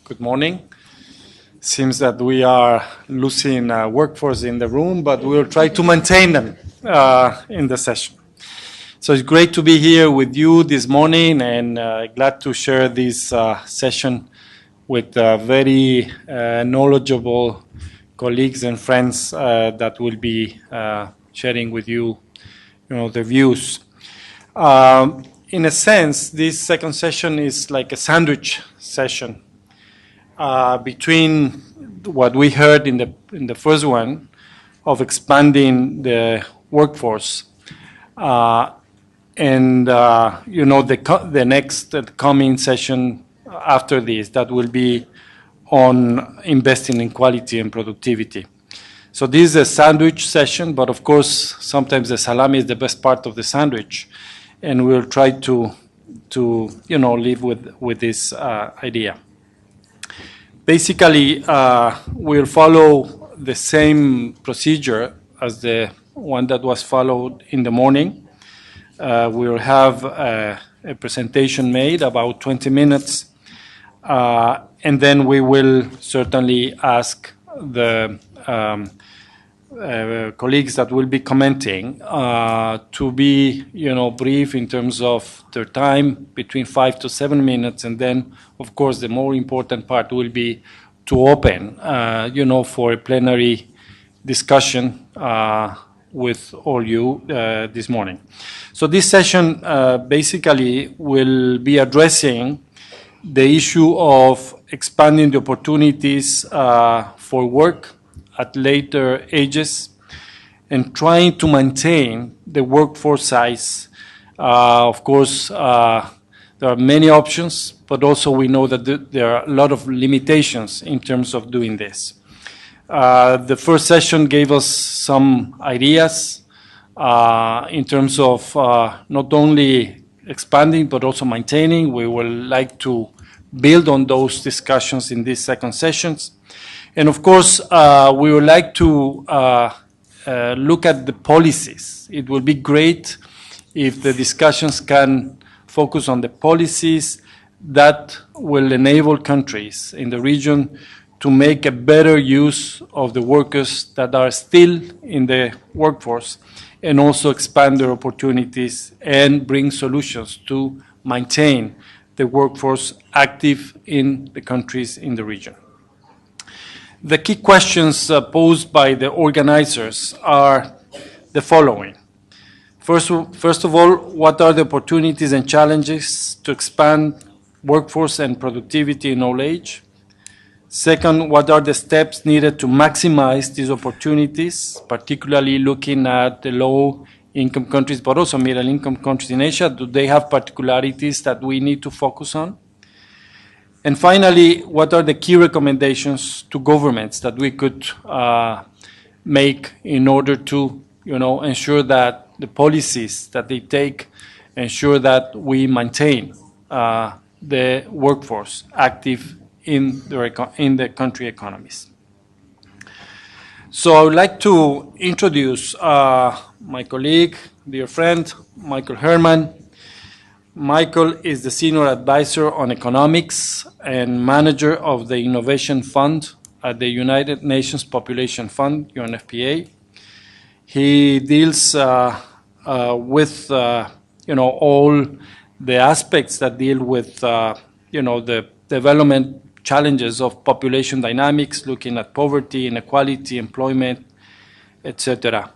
Good morning. Seems that we are losing workforce in the room, but we'll try to maintain them in the session. So it's great to be here with you this morning, and glad to share this session with very knowledgeable colleagues and friends that will be sharing with you, their views. In a sense, this second session is like a sandwich session between what we heard in the first one of expanding the workforce and the next coming session after this that will be on investing in quality and productivity. So this is a sandwich session, but of course sometimes the salami is the best part of the sandwich, and we'll try to live with this idea. Basically, we'll follow the same procedure as the one that was followed in the morning. We'll have a presentation made, about 20 minutes, and then we will certainly ask the colleagues that will be commenting to be, brief in terms of their time, between 5 to 7 minutes, and then, of course, the more important part will be to open, for a plenary discussion with all you this morning. So this session basically will be addressing the issue of expanding the opportunities for work at later ages and trying to maintain the workforce size. Of course, there are many options, but also we know that there are a lot of limitations in terms of doing this. The first session gave us some ideas in terms of not only expanding, but also maintaining. We would like to build on those discussions in these second sessions. And of course, we would like to look at the policies. It would be great if the discussions can focus on the policies that will enable countries in the region to make a better use of the workers that are still in the workforce, and also expand their opportunities and bring solutions to maintain the workforce active in the countries in the region. The key questions posed by the organizers are the following. First of all, what are the opportunities and challenges to expand workforce and productivity in old age? Second, what are the steps needed to maximize these opportunities, particularly looking at the low-income countries, but also middle-income countries in Asia? Do they have particularities that we need to focus on? And finally, what are the key recommendations to governments that we could make in order to, ensure that the policies that they take ensure that we maintain the workforce active in the country economies? So I would like to introduce my colleague, dear friend, Michael Herman. Michael is the Senior Advisor on Economics and Manager of the Innovation Fund at the United Nations Population Fund, UNFPA. He deals with, all the aspects that deal with, the development challenges of population dynamics, looking at poverty, inequality, employment, etc.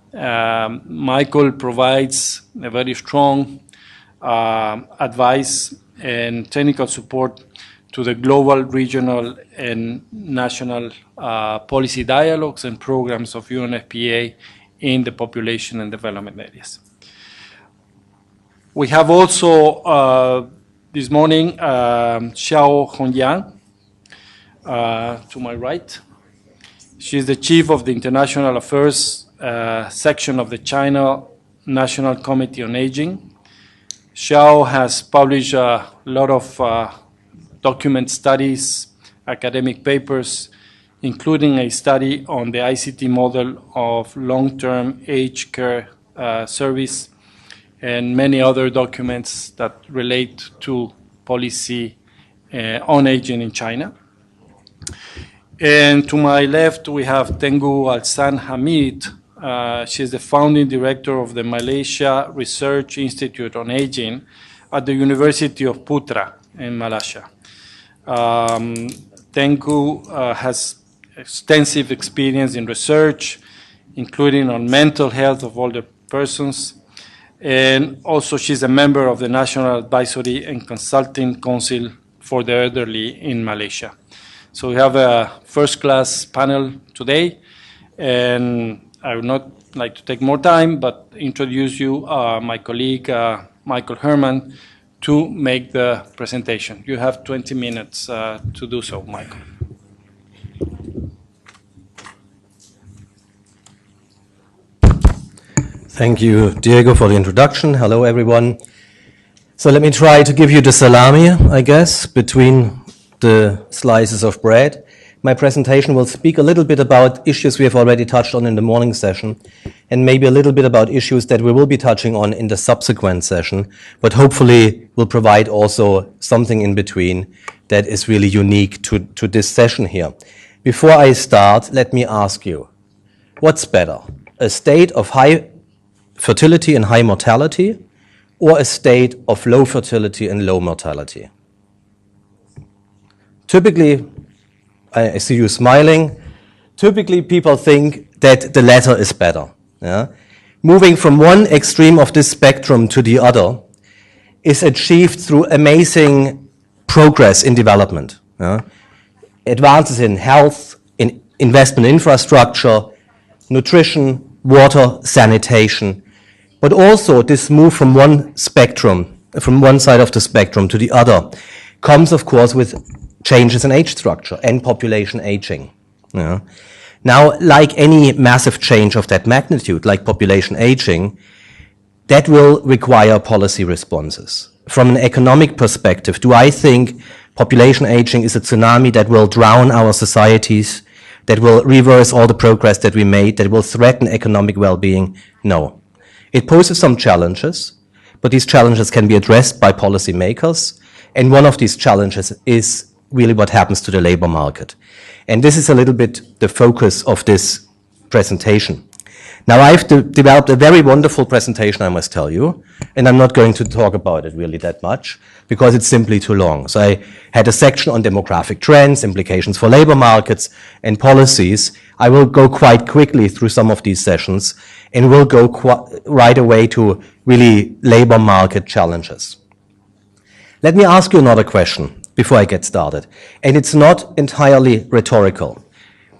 Michael provides a very strong advice and technical support to the global, regional, and national policy dialogues and programs of UNFPA in the population and development areas. We have also this morning Xiao Hongyang to my right. She is the Chief of the International Affairs section of the China National Committee on Aging. Xiao has published a lot of document studies, academic papers, including a study on the ICT model of long-term aged care service, and many other documents that relate to policy on aging in China. And to my left, we have Tanku Alsan Hamid. She's the founding director of the Malaysia Research Institute on Aging at the University of Putra in Malaysia. Tanku has extensive experience in research, including on mental health of older persons. And also she's a member of the National Advisory and Consulting Council for the Elderly in Malaysia. So we have a first-class panel today, and I would not like to take more time, but introduce you my colleague, Michael Herman, to make the presentation. You have 20 minutes to do so, Michael. Thank you, Diego, for the introduction. Hello, everyone. So let me try to give you the salami, I guess, between the slices of bread. My presentation will speak a little bit about issues we have already touched on in the morning session, and maybe a little bit about issues that we will be touching on in the subsequent session, but hopefully will provide also something in between that is really unique to this session here. Before I start, let me ask you, what's better, a state of high fertility and high mortality, or a state of low fertility and low mortality? Typically, I see you smiling. Typically, people think that the latter is better. Yeah? Moving from one extreme of this spectrum to the other is achieved through amazing progress in development. Yeah? Advances in health, in investment infrastructure, nutrition, water, sanitation, but also this move from one spectrum, from one side of the spectrum to the other, comes, of course, with changes in age structure and population aging. Yeah. Now, like any massive change of that magnitude, like population aging, that will require policy responses. From an economic perspective, do I think population aging is a tsunami that will drown our societies, that will reverse all the progress that we made, that will threaten economic well-being? No. It poses some challenges, but these challenges can be addressed by policymakers, and one of these challenges is really what happens to the labor market. And this is a little bit the focus of this presentation. Now, I've developed a very wonderful presentation, I must tell you, and I'm not going to talk about it really that much because it's simply too long. So I had a section on demographic trends, implications for labor markets, and policies. I will go quite quickly through some of these sessions and will go right away to really labor market challenges. Let me ask you another question before I get started, and it's not entirely rhetorical.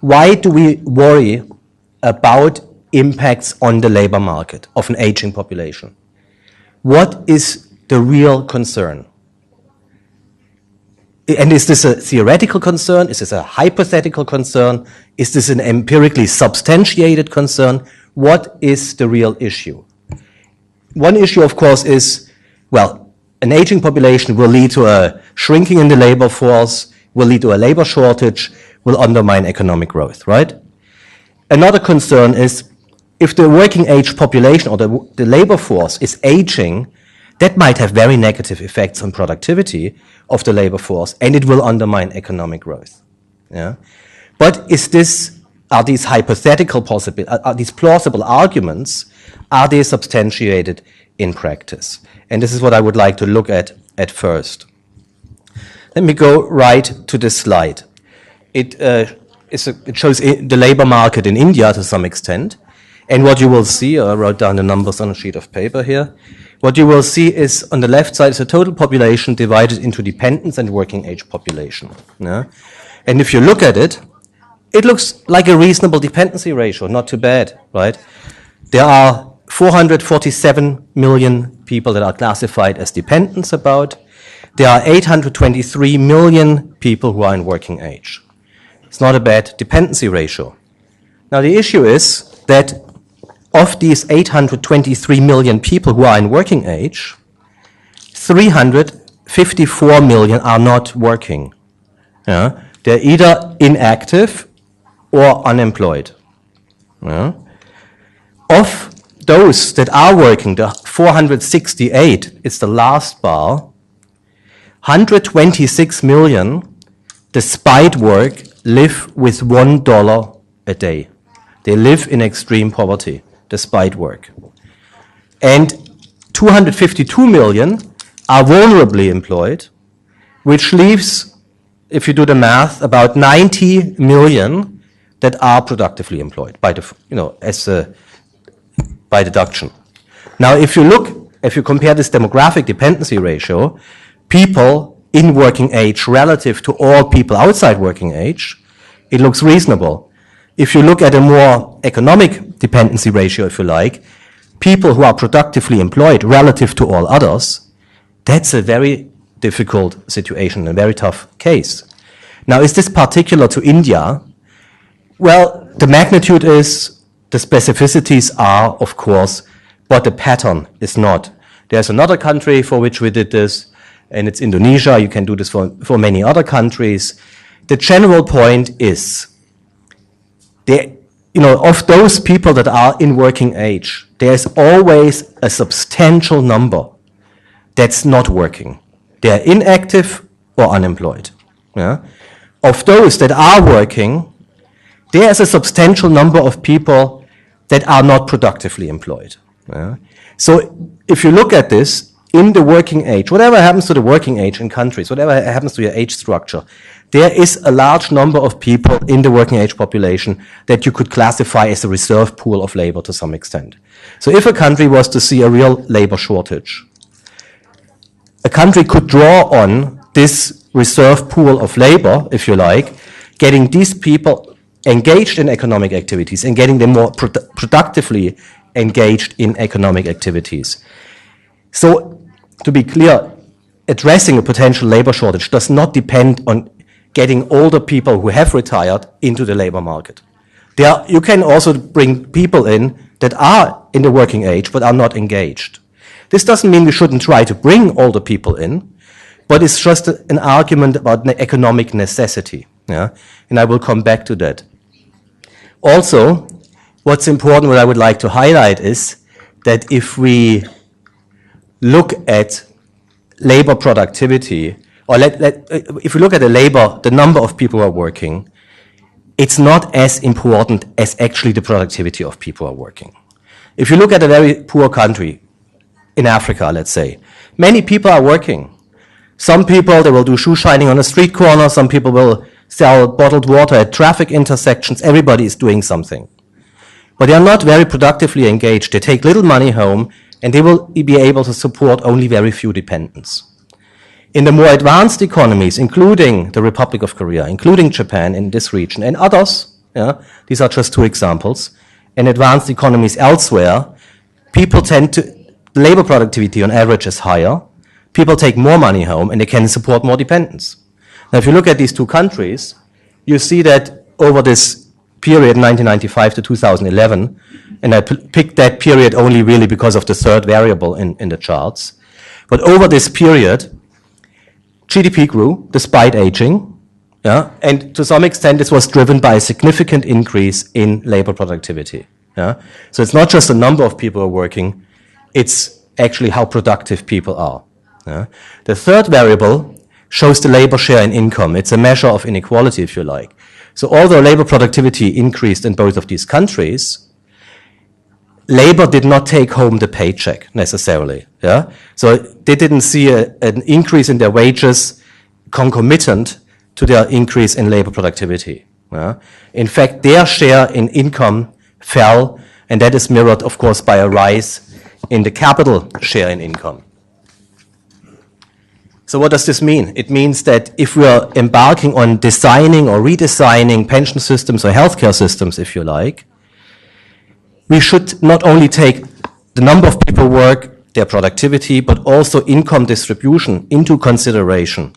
Why do we worry about impacts on the labor market of an aging population? What is the real concern? And is this a theoretical concern? Is this a hypothetical concern? Is this an empirically substantiated concern? What is the real issue? One issue, of course, is, well, an aging population will lead to a shrinking in the labor force, will lead to a labor shortage, will undermine economic growth, right? Another concern is if the working age population or the labor force is aging, that might have very negative effects on productivity of the labor force, and it will undermine economic growth. Yeah? But are these hypothetical are these plausible arguments, are they substantiated in practice? And this is what I would like to look at first. Let me go right to this slide. It shows the labor market in India to some extent. And what you will see, I wrote down the numbers on a sheet of paper here. What you will see is on the left side is the total population divided into dependents and working age population. Yeah? And if you look at it, it looks like a reasonable dependency ratio, not too bad, right? There are 447 million people that are classified as dependents about. There are 823 million people who are in working age. It's not a bad dependency ratio. Now the issue is that of these 823 million people who are in working age, 354 million are not working. Yeah? They're either inactive or unemployed. Yeah? Of those that are working, the 468, it's the last bar, 126 million, despite work, live with $1 a day. They live in extreme poverty despite work. And 252 million are vulnerably employed, which leaves, if you do the math, about 90 million that are productively employed by by deduction. Now, if you compare this demographic dependency ratio, people in working age relative to all people outside working age, it looks reasonable. If you look at a more economic dependency ratio, if you like, people who are productively employed relative to all others, that's a very difficult situation, a very tough case. Now, is this particular to India? Well, the magnitude is, the specificities are, of course, but the pattern is not. There's another country for which we did this, and it's Indonesia. You can do this for many other countries. The general point is, of those people that are in working age, there's always a substantial number that's not working. They're inactive or unemployed. Yeah? Of those that are working, there's a substantial number of people that are not productively employed. Yeah? So if you look at this, in the working age, whatever happens to the working age in countries, whatever happens to your age structure, there is a large number of people in the working age population that you could classify as a reserve pool of labor to some extent. So if a country was to see a real labor shortage, a country could draw on this reserve pool of labor, if you like, getting these people engaged in economic activities and getting them more productively engaged in economic activities. So, to be clear, addressing a potential labor shortage does not depend on getting older people who have retired into the labor market. You can also bring people in that are in the working age but are not engaged. This doesn't mean we shouldn't try to bring older people in, but it's just an argument about economic necessity. Yeah? And I will come back to that. Also, what's important, what I would like to highlight is that if we look at labor productivity, or if we look at the number of people who are working, it's not as important as actually the productivity of people who are working. If you look at a very poor country, in Africa, let's say, many people are working. Some people, they will do shoe shining on a street corner, some people will sell bottled water at traffic intersections, everybody is doing something. But they are not very productively engaged. They take little money home, and they will be able to support only very few dependents. In the more advanced economies, including the Republic of Korea, including Japan in this region, and others, these are just two examples, in advanced economies elsewhere, people labor productivity on average is higher, people take more money home, and they can support more dependents. Now, if you look at these two countries, you see that over this period, 1995 to 2011, and I picked that period only really because of the third variable in the charts, but over this period, GDP grew despite aging, and to some extent this was driven by a significant increase in labor productivity. So it's not just the number of people who are working, it's actually how productive people are. The third variable shows the labor share in income. It's a measure of inequality, if you like. So although labor productivity increased in both of these countries, labor did not take home the paycheck necessarily. So they didn't see an increase in their wages concomitant to their increase in labor productivity. In fact, their share in income fell, and that is mirrored, of course, by a rise in the capital share in income. So what does this mean? It means that if we are embarking on designing or redesigning pension systems or healthcare systems, if you like, we should not only take the number of people who work, their productivity, but also income distribution into consideration.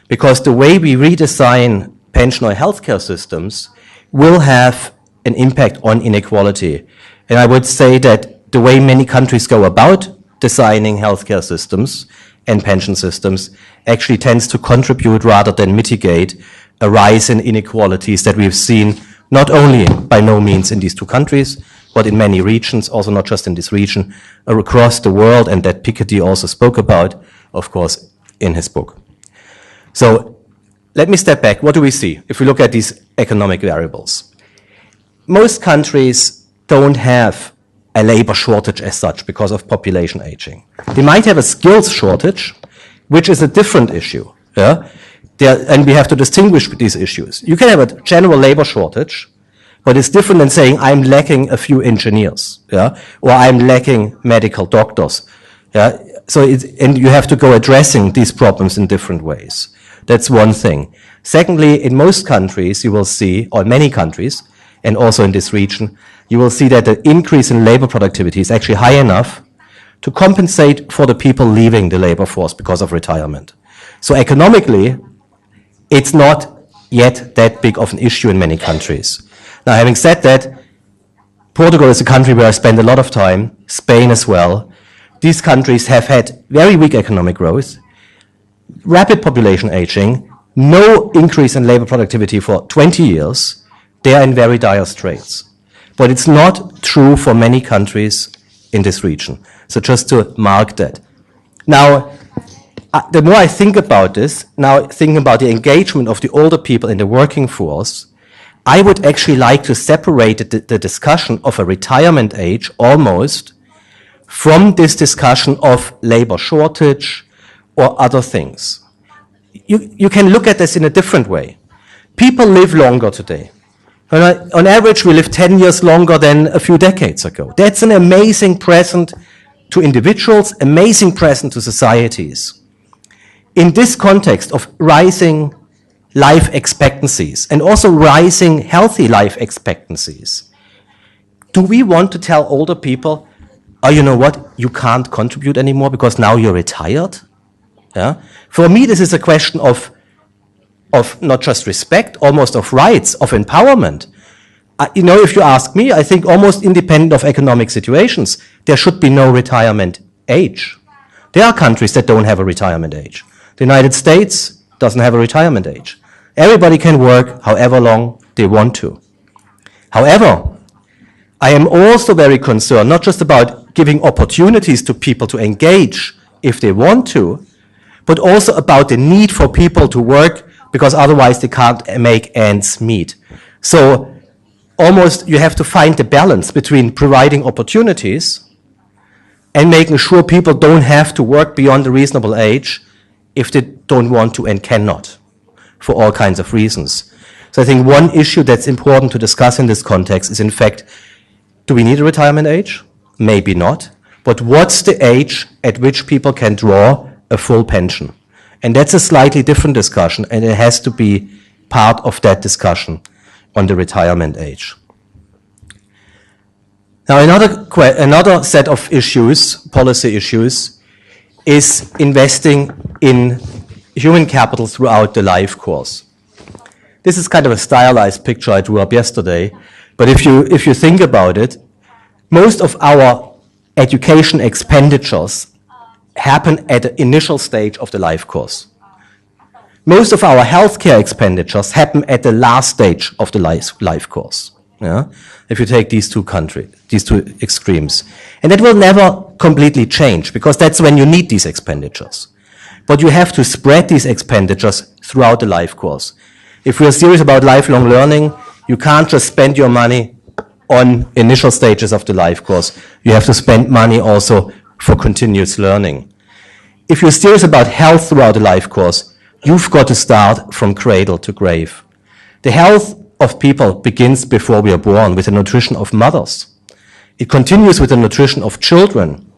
Because the way we redesign pension or healthcare systems will have an impact on inequality. And I would say that the way many countries go about designing healthcare systems and pension systems actually tends to contribute rather than mitigate a rise in inequalities that we've seen not only by no means in these two countries, but in many regions, also not just in this region, across the world, and that Piketty also spoke about, of course, in his book. So let me step back. What do we see if we look at these economic variables? Most countries don't have a labor shortage as such because of population aging. They might have a skills shortage, which is a different issue. Yeah? And we have to distinguish these issues. You can have a general labor shortage, but it's different than saying I'm lacking a few engineers, yeah? Or I'm lacking medical doctors. Yeah? And you have to go addressing these problems in different ways. That's one thing. Secondly, in most countries, you will see, or many countries, and also in this region, you will see that the increase in labor productivity is actually high enough to compensate for the people leaving the labor force because of retirement. So economically, it's not yet that big of an issue in many countries. Now, having said that, Portugal is a country where I spend a lot of time, Spain as well. These countries have had very weak economic growth, rapid population aging, no increase in labor productivity for 20 years. They are in very dire straits. But it's not true for many countries in this region. So just to mark that. Now, the more I think about this, now thinking about the engagement of the older people in the working force, I would actually like to separate the discussion of a retirement age almost from this discussion of labor shortage or other things. You can look at this in a different way. People live longer today. On average, we live 10 years longer than a few decades ago. That's an amazing present to individuals, amazing present to societies. In this context of rising life expectancies and also rising healthy life expectancies, do we want to tell older people, oh, you know what, you can't contribute anymore because now you're retired? Yeah? For me, this is a question of not just respect, almost of rights, of empowerment. If you ask me, I think almost independent of economic situations, there should be no retirement age. There are countries that don't have a retirement age. The United States doesn't have a retirement age. Everybody can work however long they want to. However, I am also very concerned, not just about giving opportunities to people to engage if they want to, but also about the need for people to work because otherwise they can't make ends meet. So almost you have to find the balance between providing opportunities and making sure people don't have to work beyond a reasonable age if they don't want to and cannot, for all kinds of reasons. So I think one issue that's important to discuss in this context is, in fact, do we need a retirement age? Maybe not. But what's the age at which people can draw a full pension? And that's a slightly different discussion, and it has to be part of that discussion on the retirement age. Now, another set of issues, policy issues, is investing in human capital throughout the life course. This is kind of a stylized picture I drew up yesterday, but if you think about it, most of our education expenditures happen at the initial stage of the life course. Most of our healthcare expenditures happen at the last stage of the life course. Yeah? If you take these two extremes. And that will never completely change, because that's when you need these expenditures. But you have to spread these expenditures throughout the life course. If we are serious about lifelong learning, you can't just spend your money on initial stages of the life course. You have to spend money also for continuous learning. If you're serious about health throughout the life course, you've got to start from cradle to grave. The health of people begins before we are born with the nutrition of mothers. It continues with the nutrition of children.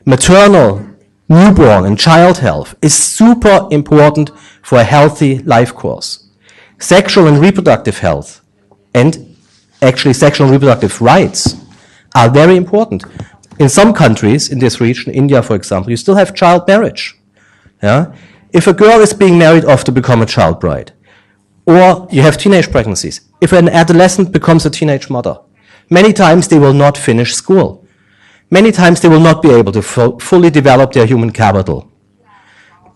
Maternal, newborn, and child health is super important for a healthy life course. Sexual and reproductive health, and actually sexual and reproductive rights, are very important. In some countries in this region, India for example, you still have child marriage. Yeah? If a girl is being married off to become a child bride, or you have teenage pregnancies, if an adolescent becomes a teenage mother, many times they will not finish school. Many times they will not be able to fully develop their human capital.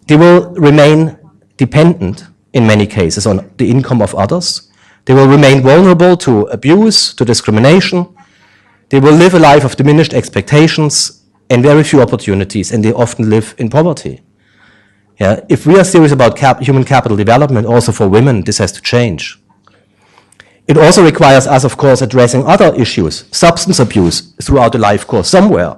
They will remain dependent, in many cases, on the income of others. They will remain vulnerable to abuse, to discrimination. They will live a life of diminished expectations and very few opportunities, and they often live in poverty. Yeah? If we are serious about human capital development, also for women, this has to change. It also requires us, of course, addressing other issues, substance abuse throughout the life course somewhere,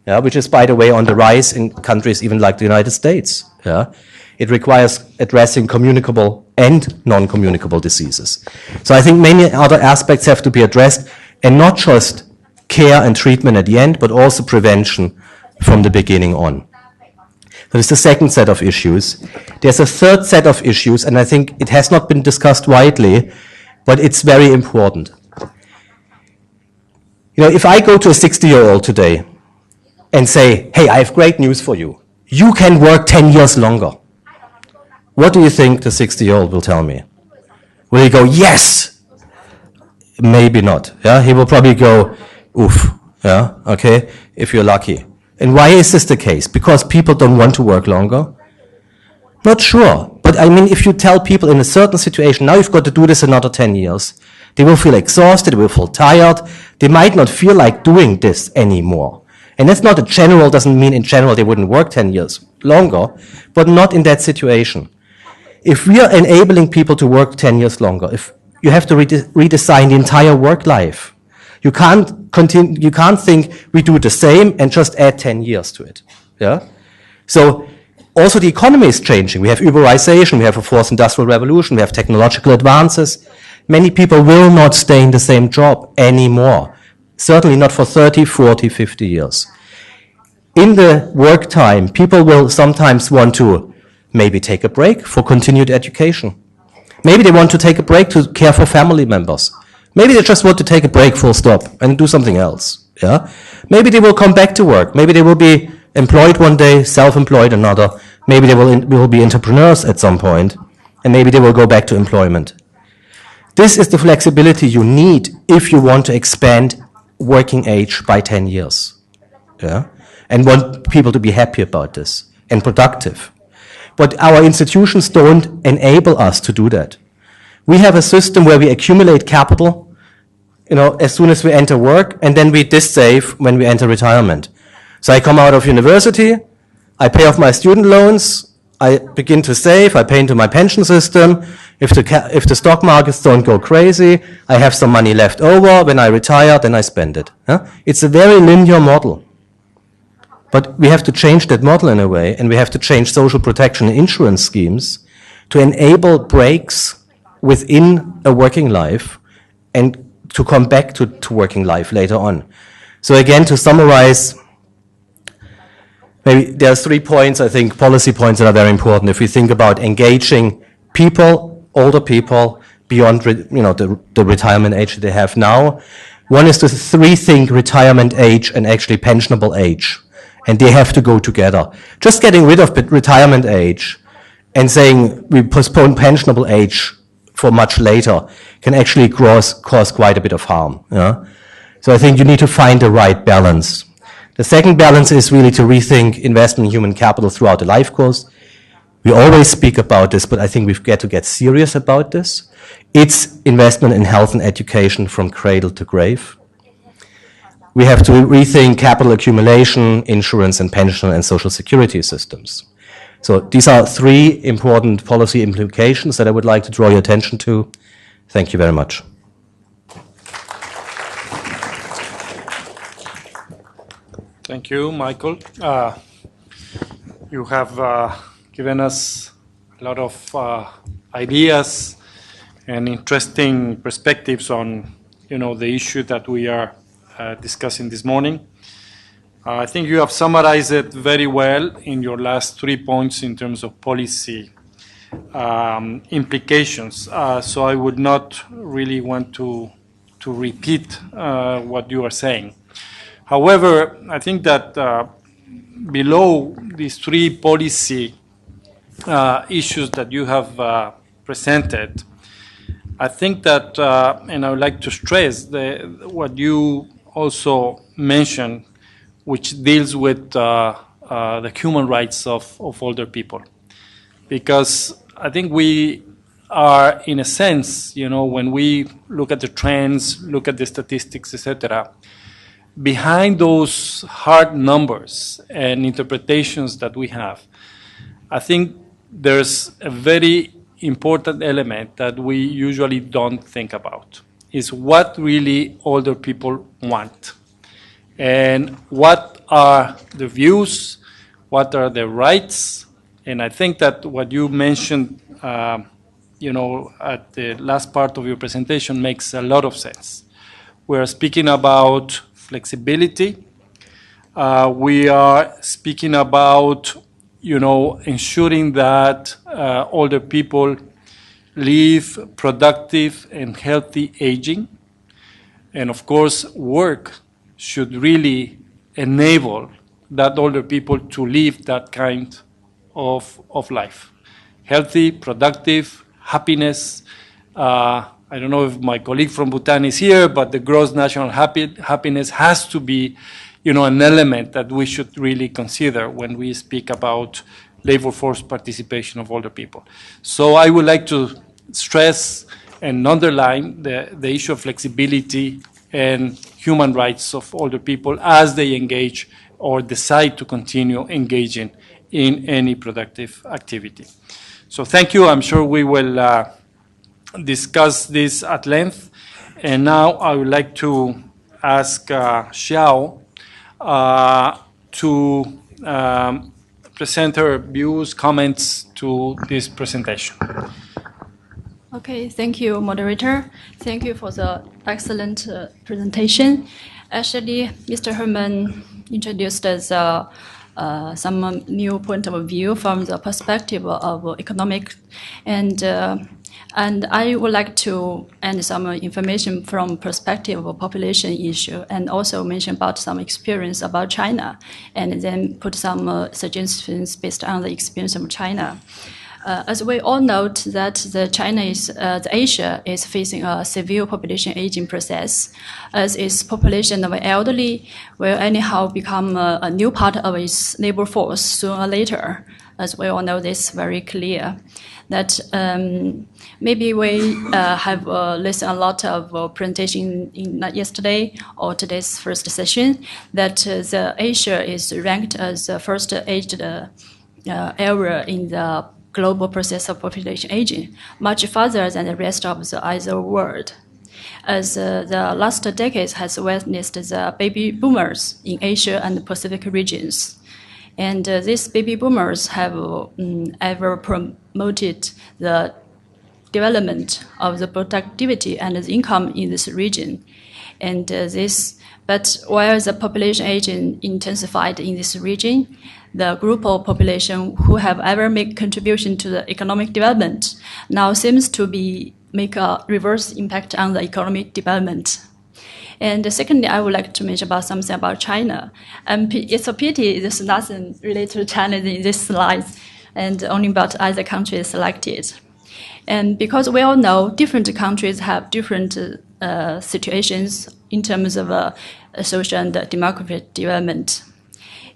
yeah, which is, by the way, on the rise in countries even like the United States. Yeah. It requires addressing communicable and non-communicable diseases. So I think many other aspects have to be addressed, and not just care and treatment at the end, but also prevention from the beginning on. That is the second set of issues. There's a third set of issues, and I think it has not been discussed widely, but it's very important. You know, if I go to a 60-year-old today and say, hey, I have great news for you. You can work 10 years longer. What do you think the 60-year-old will tell me? Will he go, yes? Maybe not. Yeah, he will probably go, oof. Yeah, okay, if you're lucky. And why is this the case? Because people don't want to work longer? Not sure. But I mean, if you tell people in a certain situation, now you've got to do this another 10 years, they will feel exhausted, they will feel tired, they might not feel like doing this anymore. And that's not a general, doesn't mean in general they wouldn't work 10 years longer, but not in that situation. If we are enabling people to work 10 years longer, if you have to redesign the entire work life. You can't continue, you can't think we do the same and just add 10 years to it. Yeah? So also the economy is changing. We have Uberization, we have a fourth industrial revolution, we have technological advances. Many people will not stay in the same job anymore. Certainly not for 30, 40, 50 years. In the work time, people will sometimes want to maybe take a break for continued education. Maybe they want to take a break to care for family members. Maybe they just want to take a break, full stop, and do something else. Yeah? Maybe they will come back to work. Maybe they will be employed one day, self-employed another. Maybe they will be entrepreneurs at some point, and maybe they will go back to employment. This is the flexibility you need if you want to expand working age by 10 years. Yeah? And want people to be happy about this and productive. But our institutions don't enable us to do that. We have a system where we accumulate capital, you know, as soon as we enter work, and then we dissave when we enter retirement. So I come out of university, I pay off my student loans, I begin to save, I pay into my pension system. If the stock markets don't go crazy, I have some money left over. When I retire, then I spend it. Yeah? It's a very linear model. But we have to change that model in a way, and we have to change social protection and insurance schemes to enable breaks within a working life and to come back to working life later on. So again, to summarize, maybe there are 3 points, I think, policy points that are very important. If we think about engaging people, older people, beyond the retirement age that they have now, one is to rethink retirement age and actually pensionable age. And they have to go together. Just getting rid of retirement age and saying we postpone pensionable age for much later can actually cause quite a bit of harm. Yeah? So I think you need to find the right balance. The second balance is really to rethink investment in human capital throughout the life course. We always speak about this, but I think we've got to get serious about this. It's investment in health and education from cradle to grave. We have to rethink capital accumulation, insurance and pension and social security systems. So these are 3 important policy implications that I would like to draw your attention to. Thank you very much. Thank you, Michael. You have given us a lot of ideas and interesting perspectives on, the issue that we are discussing this morning. I think you have summarized it very well in your last 3 points in terms of policy implications. So I would not really want to repeat what you are saying. However, I think that below these 3 policy issues that you have presented, I think that, and I would like to stress what you also mentioned, which deals with the human rights of older people. Because I think we are, in a sense, when we look at the trends, look at the statistics, etc., behind those hard numbers and interpretations that we have, I think there's a very important element that we usually don't think about, is what really older people want. And what are the views, what are their rights. And I think that what you mentioned at the last part of your presentation makes a lot of sense. We're speaking about flexibility. We are speaking about, ensuring that older people live productive and healthy aging. And of course, work should really enable that older people to live that kind of life. Healthy, productive, happiness. I don't know if my colleague from Bhutan is here, but the gross national happiness has to be, an element that we should really consider when we speak about labor force participation of older people. So I would like to stress and underline the issue of flexibility and human rights of older people as they engage or decide to continue engaging in any productive activity. So thank you. I'm sure we will discuss this at length. And now I would like to ask Xiao to present her views, comments to this presentation. Okay, thank you, moderator. Thank you for the excellent presentation. Actually, Mr. Herman introduced some new point of view from the perspective of economic, and I would like to add some information from perspective of population issue, and also mention about some experience about China, and then put some suggestions based on the experience of China. As we all note that the Asia is facing a severe population aging process, as its population of elderly will anyhow become a new part of its labor force sooner or later. As we all know this very clear. That maybe we have listened a lot of presentation not yesterday or today's first session, that the Asia is ranked as the first aged area in the global process of population aging, much further than the rest of the other world. As the last decades has witnessed the baby boomers in Asia and the Pacific regions. And these baby boomers have ever promoted the development of the productivity and the income in this region. And but while the population aging intensified in this region, the group of population who have ever made contribution to the economic development now seems to make a reverse impact on the economic development. And secondly, I would like to mention about something about China. It's a pity there's nothing related to China in this slide, and only about other countries selected. And because we all know different countries have different situations in terms of social and demographic development.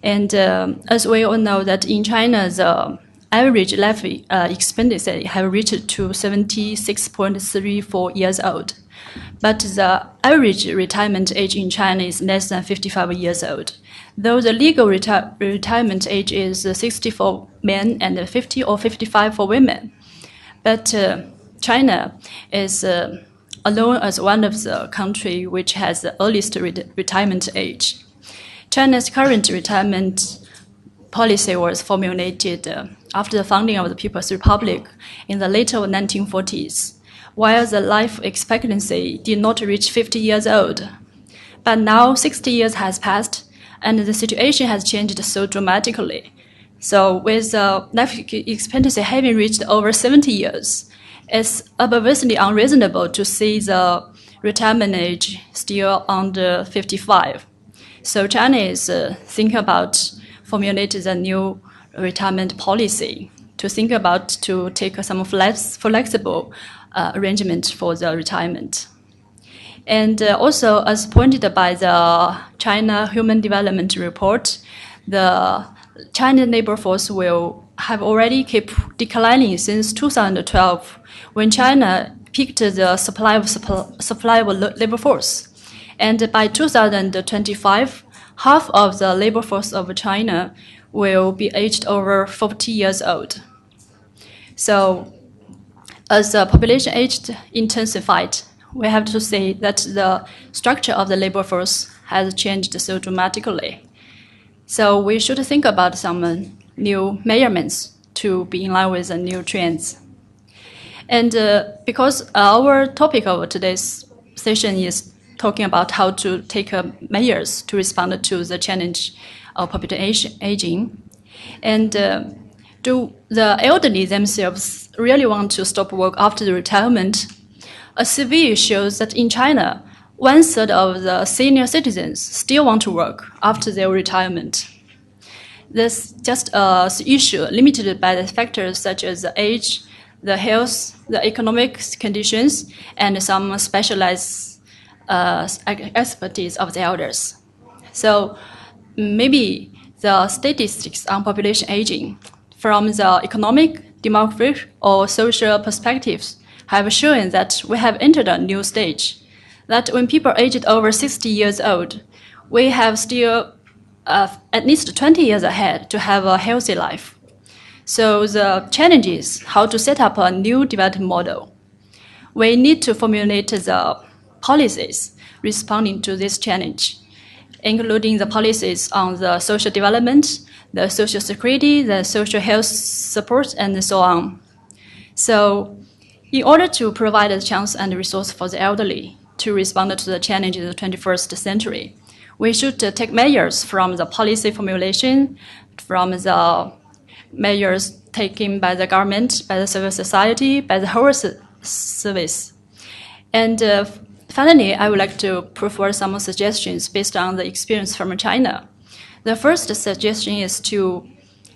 And as we all know that in China, the average life expectancy have reached to 76.34 years old. But the average retirement age in China is less than 55 years old, though the legal retirement age is 60 for men and 50 or 55 for women. But China is alone as one of the countries which has the earliest retirement age. China's current retirement policy was formulated after the founding of the People's Republic in the late 1940s, while the life expectancy did not reach 50 years old. But now 60 years has passed, and the situation has changed so dramatically. So with life expectancy having reached over 70 years, it's obviously unreasonable to see the retirement age still under 55. So China is thinking about formulating a new retirement policy to think about to take some flexible arrangement for the retirement. And also, as pointed by the China Human Development Report, the China labor force will have already kept declining since 2012, when China peaked the supply of labor force. And by 2025, half of the labor force of China will be aged over 40 years old. So as the population age intensified, we have to say that the structure of the labor force has changed so dramatically. So we should think about some new measurements to be in line with the new trends. And because our topic of today's session is talking about how to take measures to respond to the challenge of population aging, and do the elderly themselves really want to stop work after the retirement? A survey shows that in China, 1/3 of the senior citizens still want to work after their retirement. This just an issue limited by the factors such as the age, the health, the economic conditions, and some specialized expertise of the elders. So maybe the statistics on population aging from the economic, demographic, or social perspectives have shown that we have entered a new stage, that when people aged over 60 years old, we have still at least 20 years ahead to have a healthy life. So the challenge is how to set up a new development model. We need to formulate the policies responding to this challenge, including the policies on the social development, the social security, the social health support, and so on. So in order to provide a chance and resource for the elderly to respond to the challenges of the 21st century, we should take measures from the policy formulation, from the measures taken by the government, by the civil society, by the whole service. And finally, I would like to put forward some suggestions based on the experience from China. The first suggestion is to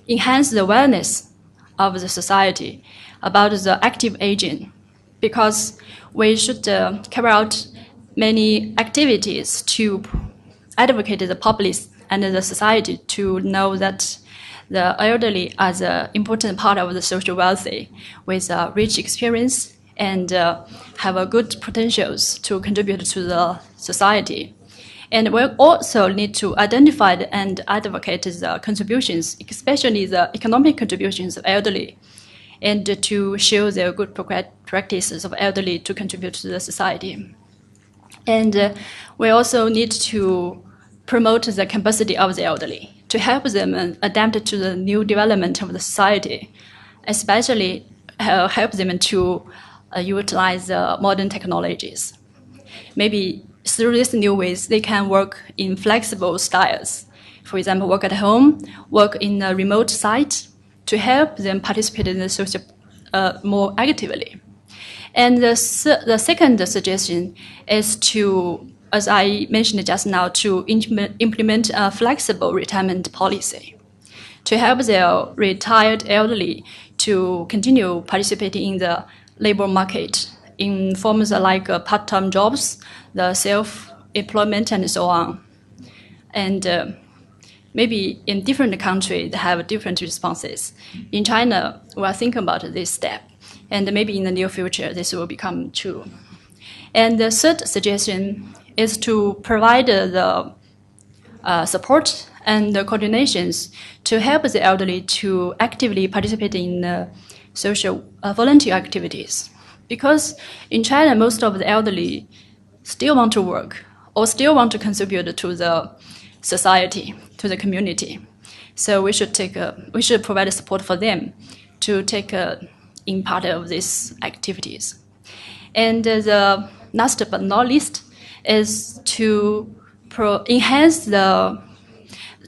enhance the awareness of the society about the active aging, because we should carry out many activities to advocate the public and the society to know that the elderly are the important part of the social welfare with a rich experience and have a good potentials to contribute to the society. And we also need to identify and advocate the contributions, especially the economic contributions of elderly, and to show the good practices of elderly to contribute to the society. And we also need to promote the capacity of the elderly, to help them adapt to the new development of the society, especially help them to utilize modern technologies. Maybe through these new ways, they can work in flexible styles. For example, work at home, work in a remote site, to help them participate in the social more actively. And the second suggestion is to, as I mentioned just now, to implement a flexible retirement policy to help the retired elderly to continue participating in the labor market in forms like part-time jobs, the self-employment, and so on. And maybe in different countries, they have different responses. In China, we are thinking about this step, and maybe in the near future, this will become true. And the third suggestion is to provide the support and the coordinations to help the elderly to actively participate in social volunteer activities. Because in China, most of the elderly still want to work or still want to contribute to the society, to the community. So we should provide support for them to take in part of these activities. And the last but not least is to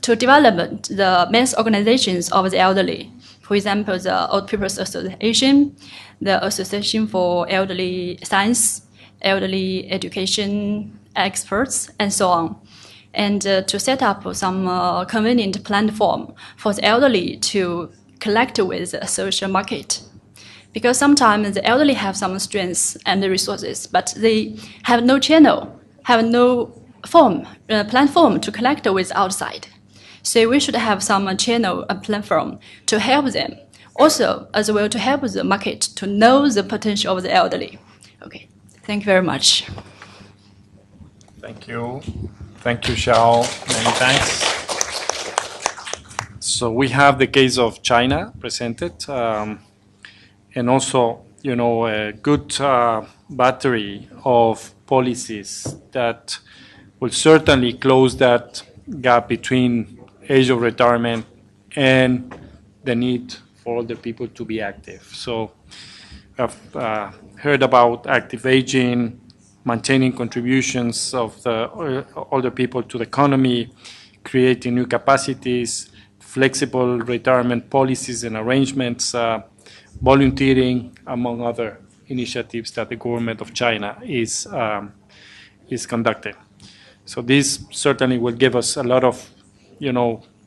to develop the mass organizations of the elderly. For example, the Old People's Association, the Association for Elderly Science, Elderly Education Experts, and so on. And to set up some convenient platform for the elderly to connect with the social market. Because sometimes the elderly have some strengths and resources, but they have no channel, have no platform to connect with outside. So we should have some channel and platform to help them. Also, as well, to help the market to know the potential of the elderly. Okay, thank you very much. Thank you. Thank you, Xiao. Many thanks. So we have the case of China presented, and also, a good battery of policies that will certainly close that gap between age of retirement and the need for older people to be active. So I've heard about active aging, maintaining contributions of the older people to the economy, creating new capacities, flexible retirement policies and arrangements, volunteering, among other initiatives that the government of China is conducting. So this certainly will give us a lot of,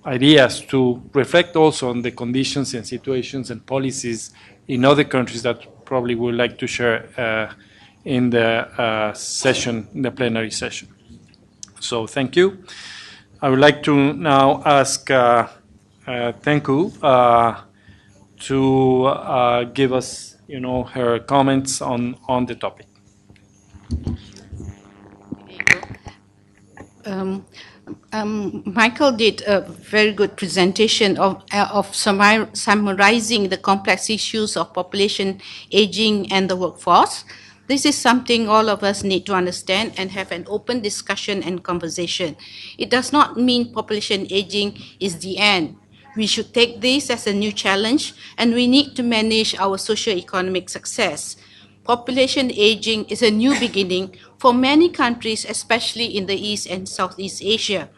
ideas to reflect also on the conditions and situations and policies in other countries that probably would like to share in the session, in the plenary session. So thank you. I would like to now ask Tanku to give us, her comments on the topic. Michael did a very good presentation of summarizing the complex issues of population aging and the workforce. This is something all of us need to understand and have an open discussion and conversation. It does not mean population aging is the end. We should take this as a new challenge, and we need to manage our socio-economic success. Population aging is a new beginning for many countries, especially in the East and Southeast Asia.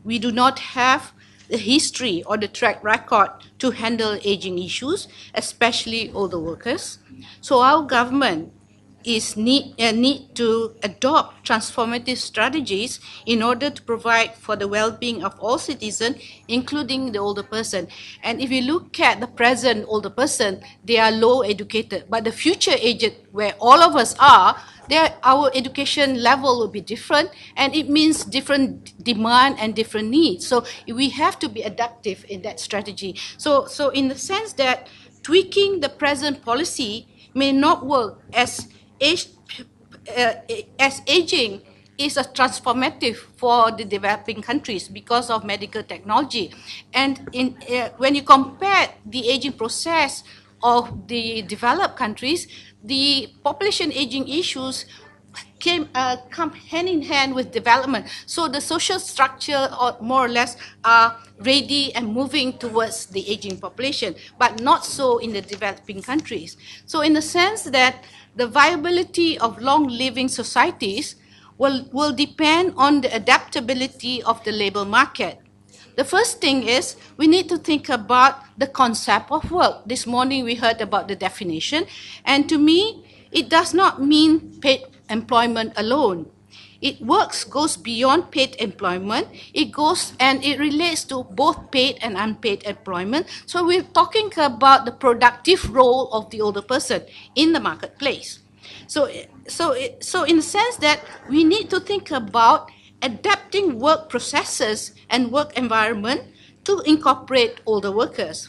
We do not have the history or the track record to handle aging issues, especially older workers. So our government need to adopt transformative strategies in order to provide for the well-being of all citizens, including the older person. And if you look at the present older person, they are low educated, but the future aged, where all of us are, our education level will be different, and it means different demand and different needs. So we have to be adaptive in that strategy. So in the sense that tweaking the present policy may not work as aging is a transformative for the developing countries because of medical technology. And when you compare the aging process of the developed countries, the population aging issues come hand in hand with development. So the social structure, more or less, are ready and moving towards the aging population, but not so in the developing countries. So in the sense that the viability of long-living societies will depend on the adaptability of the labor market. The first thing is we need to think about the concept of work. This morning we heard about the definition, and to me, it does not mean paid employment alone. Goes beyond paid employment. It goes and it relates to both paid and unpaid employment. So we're talking about the productive role of the older person in the marketplace. So in the sense that we need to think about adapting work processes and work environment to incorporate older workers.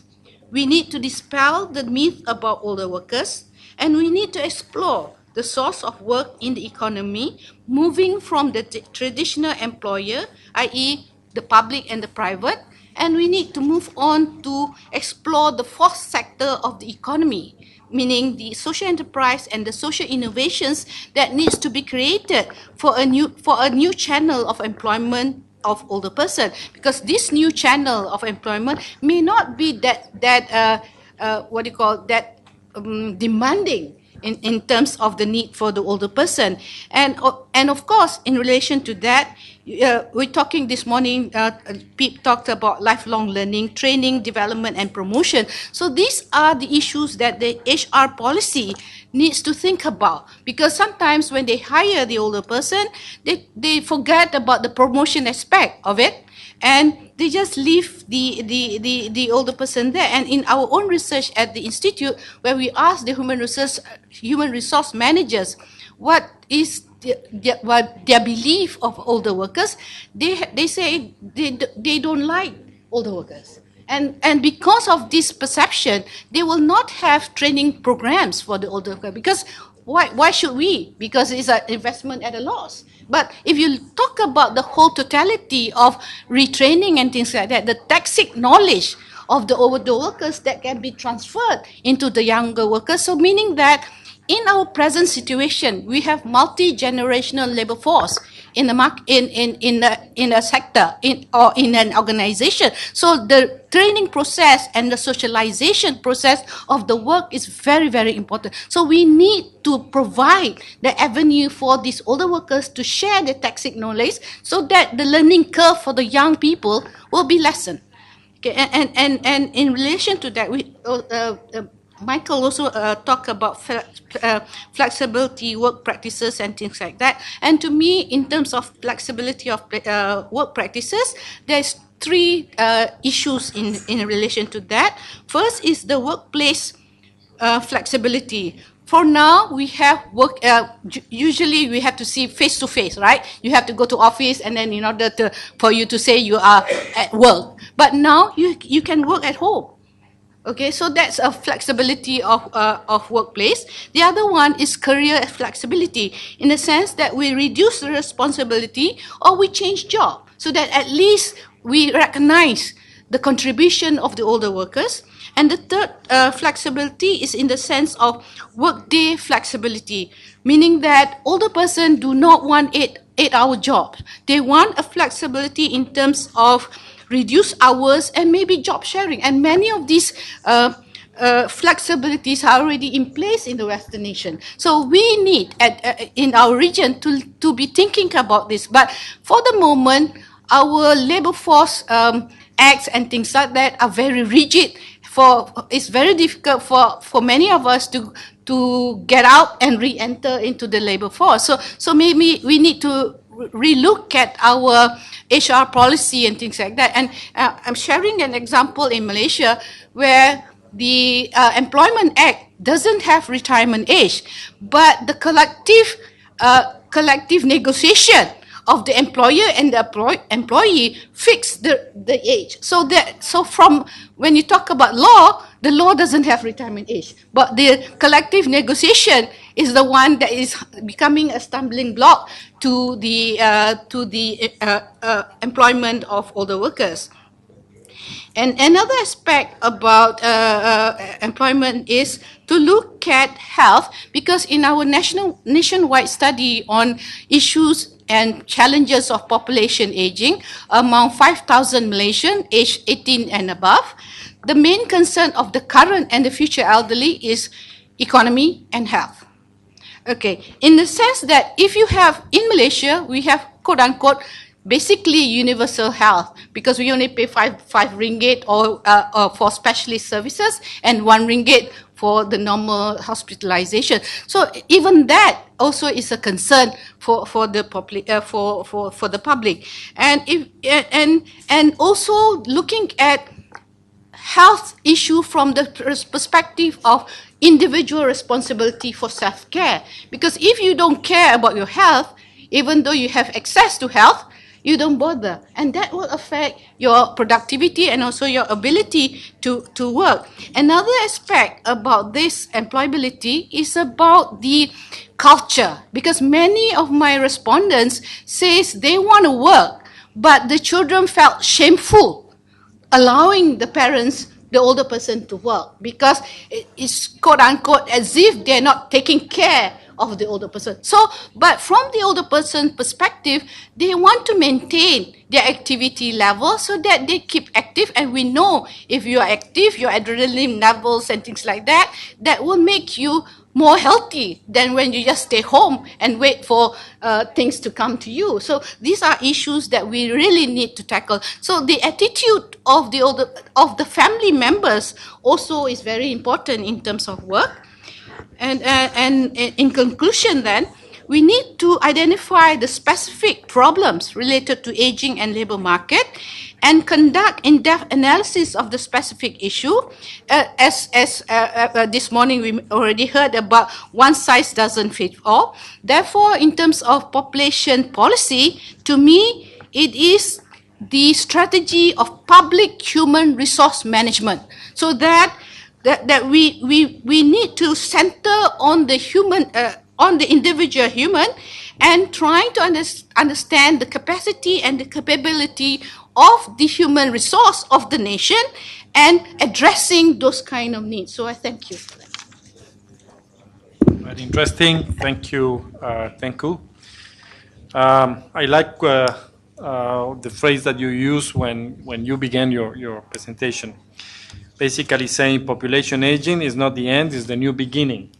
We need to dispel the myth about older workers, and we need to explore the source of work in the economy, moving from the traditional employer, i.e. the public and the private, and we need to move on to explore the fourth sector of the economy, meaning the social enterprise and the social innovations that needs to be created for a new channel of employment of older person, because this new channel of employment may not be demanding in terms of the need for the older person. And of course, in relation to that, we're talking this morning, Pete talked about lifelong learning, training, development, and promotion. So these are the issues that the HR policy needs to think about, because sometimes when they hire the older person, they forget about the promotion aspect of it, and they just leave the older person there. And in our own research at the institute, where we asked the human resource managers what is their belief of older workers, they say they don't like older workers. And because of this perception, they will not have training programs for the older worker, because why should we? Because it's an investment at a loss. But if you talk about the whole totality of retraining and things like that, the tacit knowledge of the older workers that can be transferred into the younger workers. So meaning that in our present situation, we have multi-generational labor force in the in a sector or in an organization. So the training process and the socialization process of the work is very, very important. So we need to provide the avenue for these older workers to share the tacit knowledge so that the learning curve for the young people will be lessened. Okay, and in relation to that, Michael also talked about flexibility, work practices, and things like that. And to me, in terms of flexibility of work practices, there's three issues in relation to that. First is the workplace flexibility. For now, we have work. Usually, we have to see face to face, right? You have to go to office, and then in order for you to say you are at work. But now you can work at home. Okay, so that's a flexibility of workplace. The other one is career flexibility, in the sense that we reduce the responsibility or we change job, so that at least we recognize the contribution of the older workers. And the third flexibility is in the sense of workday flexibility, meaning that older person do not want eight-hour jobs. They want a flexibility in terms of reduced hours and maybe job sharing. And many of these flexibilities are already in place in the Western nation. So we need in our region to be thinking about this. But for the moment, our labor force acts and things like that are very rigid. It's very difficult for many of us to get out and re-enter into the labor force. So maybe we need to relook at our HR policy and things like that. And I'm sharing an example in Malaysia where the Employment Act doesn't have retirement age, but the collective negotiation of the employer and the employee fix the age. So from when you talk about law, the law doesn't have retirement age, but the collective negotiation is the one that is becoming a stumbling block to the employment of older workers. And another aspect about employment is to look at health, because in our nationwide study on issues and challenges of population aging among 5,000 Malaysians aged 18 and above, the main concern of the current and the future elderly is economy and health. Okay, in the sense that if you have, in Malaysia, we have quote-unquote basically universal health, because we only pay 5 ringgit or for specialist services and 1 ringgit for the normal hospitalization. So even that also is a concern for the public, for the public. And also looking at health issue from the perspective of individual responsibility for self-care. Because if you don't care about your health, even though you have access to health, you don't bother. And that will affect your productivity and also your ability to work. Another aspect about this employability is about the culture. Because many of my respondents says they want to work, but the children felt shameful allowing the parents, the older person, to work, because it's quote-unquote as if they're not taking care of the older person. So, but from the older person perspective, they want to maintain their activity level so that they keep active. And we know if you are active, your adrenaline levels and things like that, that will make you more healthy than when you just stay home and wait for things to come to you. So these are issues that we really need to tackle. So the attitude of the family members also is very important in terms of work. And in conclusion then, we need to identify the specific problems related to aging and labor market and conduct in-depth analysis of the specific issue. As this morning we already heard about one size doesn't fit all. Therefore, in terms of population policy, to me, it is the strategy of public human resource management, so that that we need to center on the human, on the individual human, and trying to understand the capacity and the capability of the human resource of the nation and addressing those kind of needs. So I thank you for that. Very interesting. Thank you, Tanku. I like the phrase that you use when you began your presentation. Basically saying population aging is not the end, it's the new beginning.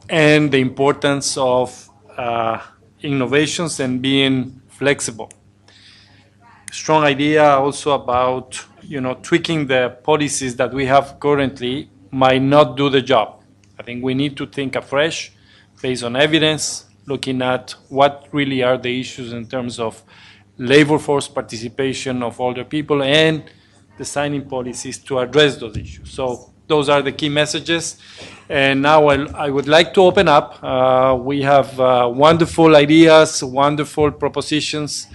And the importance of innovations and being flexible. Strong idea also about tweaking the policies that we have currently might not do the job. I think we need to think afresh based on evidence, looking at what really are the issues in terms of labor force participation of older people and designing policies to address those issues. So those are the key messages. And now I would like to open up. We have wonderful ideas, wonderful propositions,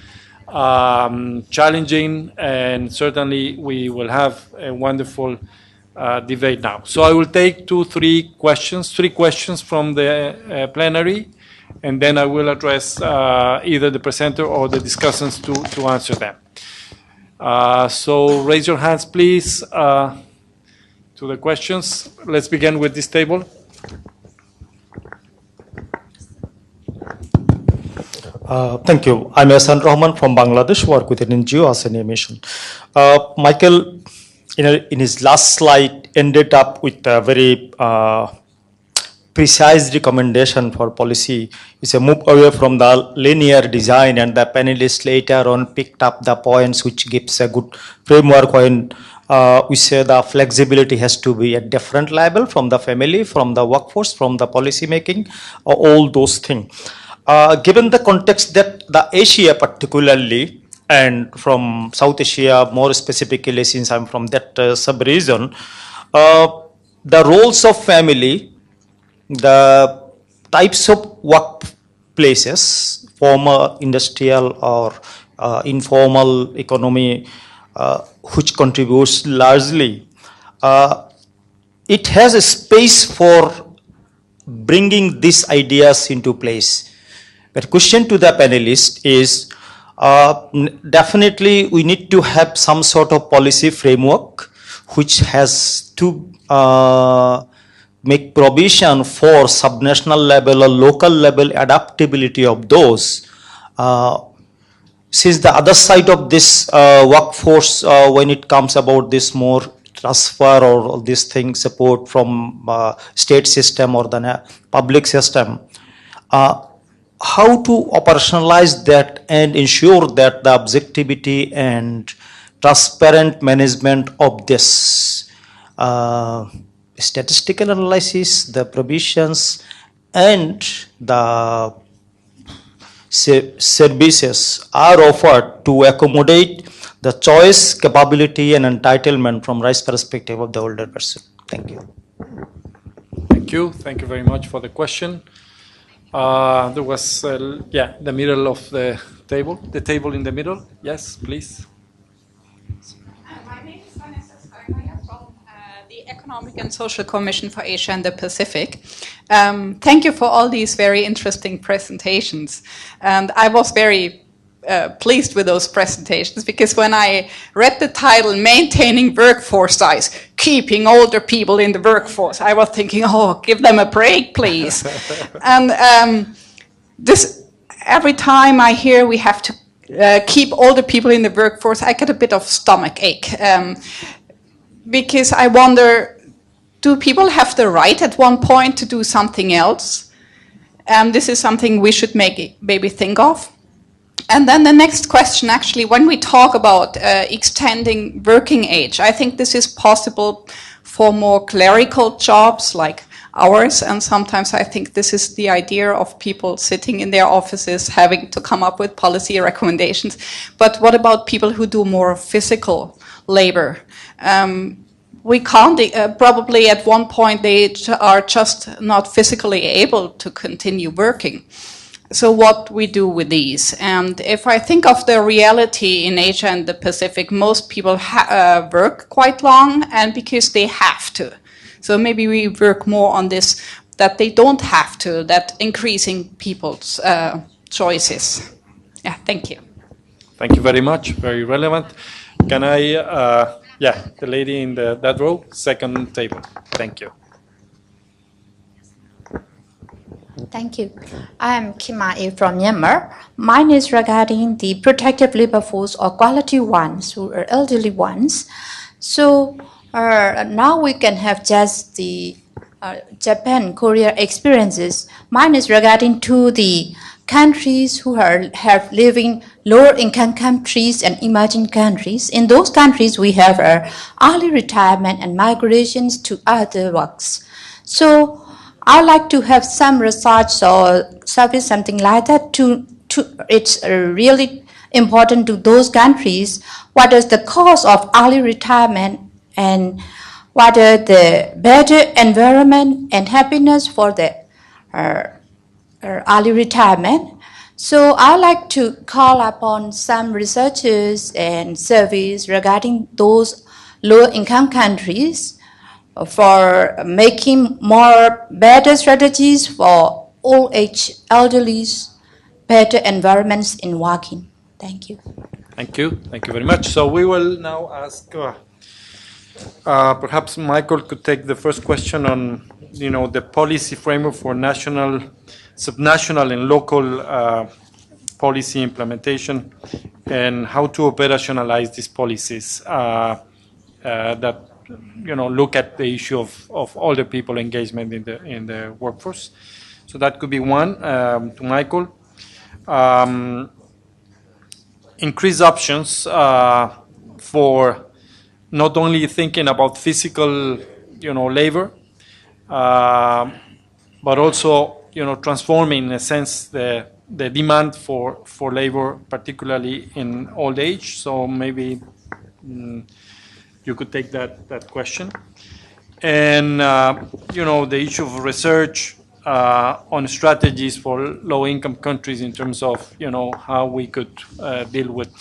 challenging, and certainly we will have a wonderful debate now. So I will take three questions from the plenary, and then I will address either the presenter or the discussants to answer them. So raise your hands, please, to the questions. Let's begin with this table. Thank you. I'm Hasan Rahman from Bangladesh, work with an NGO as an mission. Michael, in his last slide, ended up with a very precise recommendation for policy. It's a move away from the linear design, and the panelists later on picked up the points which gives a good framework when we say the flexibility has to be at different level, from the family, from the workforce, from the policy making, all those things. Given the context that the Asia particularly, and from South Asia more specifically, since I'm from that sub-region, the roles of family, the types of workplaces, formal, industrial, or informal economy, which contributes largely, it has a space for bringing these ideas into place. But question to the panelist is, definitely we need to have some sort of policy framework which has to make provision for subnational level or local level adaptability of those. Since the other side of this workforce, when it comes about this more transfer or this thing, support from state system or the public system, how to operationalize that and ensure that the objectivity and transparent management of this statistical analysis, the provisions, and the services are offered to accommodate the choice, capability, and entitlement from rights perspective of the older person. Thank you. Thank you. Thank you very much for the question. There was, the middle of the table in the middle. Yes, please. My name is Vanessa Skargaya from the Economic and Social Commission for Asia and the Pacific. Thank you for all these very interesting presentations. And I was very pleased with those presentations, because when I read the title, Maintaining Workforce Size, Keeping Older People in the Workforce, I was thinking, oh, give them a break, please. And this, every time I hear we have to keep older people in the workforce, I get a bit of stomach ache. Because I wonder, do people have the right at one point to do something else? This is something we should maybe think of. And then the next question, actually, when we talk about extending working age, I think this is possible for more clerical jobs like ours, and sometimes I think this is the idea of people sitting in their offices having to come up with policy recommendations. But what about people who do more physical labor? We can't, probably at one point they are just not physically able to continue working. So what we do with these? And if I think of the reality in Asia and the Pacific, most people work quite long, and because they have to. So maybe we work more on this, that they don't have to, that increasing people's choices. Yeah, thank you. Thank you very much. Very relevant. Can I, the lady in that row, second table. Thank you. Thank you. I am Kimae from Myanmar. Mine is regarding the protective labor force or quality ones who are elderly ones. So now we can have just the Japan, Korea experiences. Mine is regarding to the countries who have living lower income countries and emerging countries. In those countries, we have early retirement and migrations to other works. So I would like to have some research or service, something like that. It's really important to those countries. What is the cause of early retirement and what are the better environment and happiness for the early retirement? So I would like to call upon some researchers and surveys regarding those low-income countries for making more better strategies for old age elderlies, better environments in working. Thank you. Thank you. Thank you very much. So we will now ask, perhaps Michael could take the first question on, the policy framework for national, subnational and local policy implementation and how to operationalize these policies that look at the issue of older people engagement in the workforce. So that could be one to Michael. Increase options for not only thinking about physical, labor, but also, transforming in a sense the demand for labor, particularly in old age. So maybe you could take that question. And, the issue of research on strategies for low-income countries in terms of, how we could deal with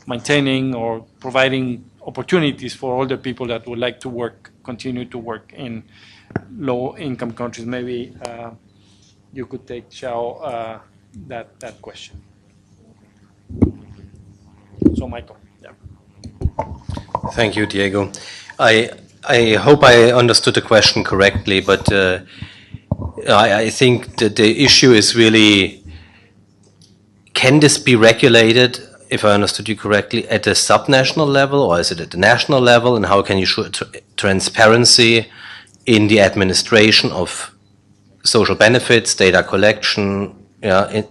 maintaining or providing opportunities for older people that would like to continue to work in low-income countries. Maybe you could take, Xiao, that question. So, Michael. Yeah. Thank you, Diego. I hope I understood the question correctly, but I think that the issue is really, can this be regulated, if I understood you correctly, at the subnational level, or is it at the national level, and how can you show transparency in the administration of social benefits, data collection? Yeah,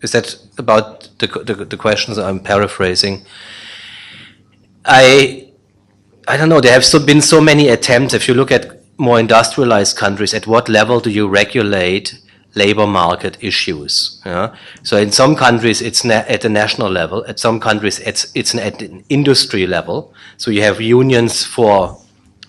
is that about the questions I'm paraphrasing? I don't know, there have been so many attempts. If you look at more industrialized countries, at what level do you regulate labor market issues? Yeah? So in some countries it's at the national level, at some countries it's at an industry level. So you have unions for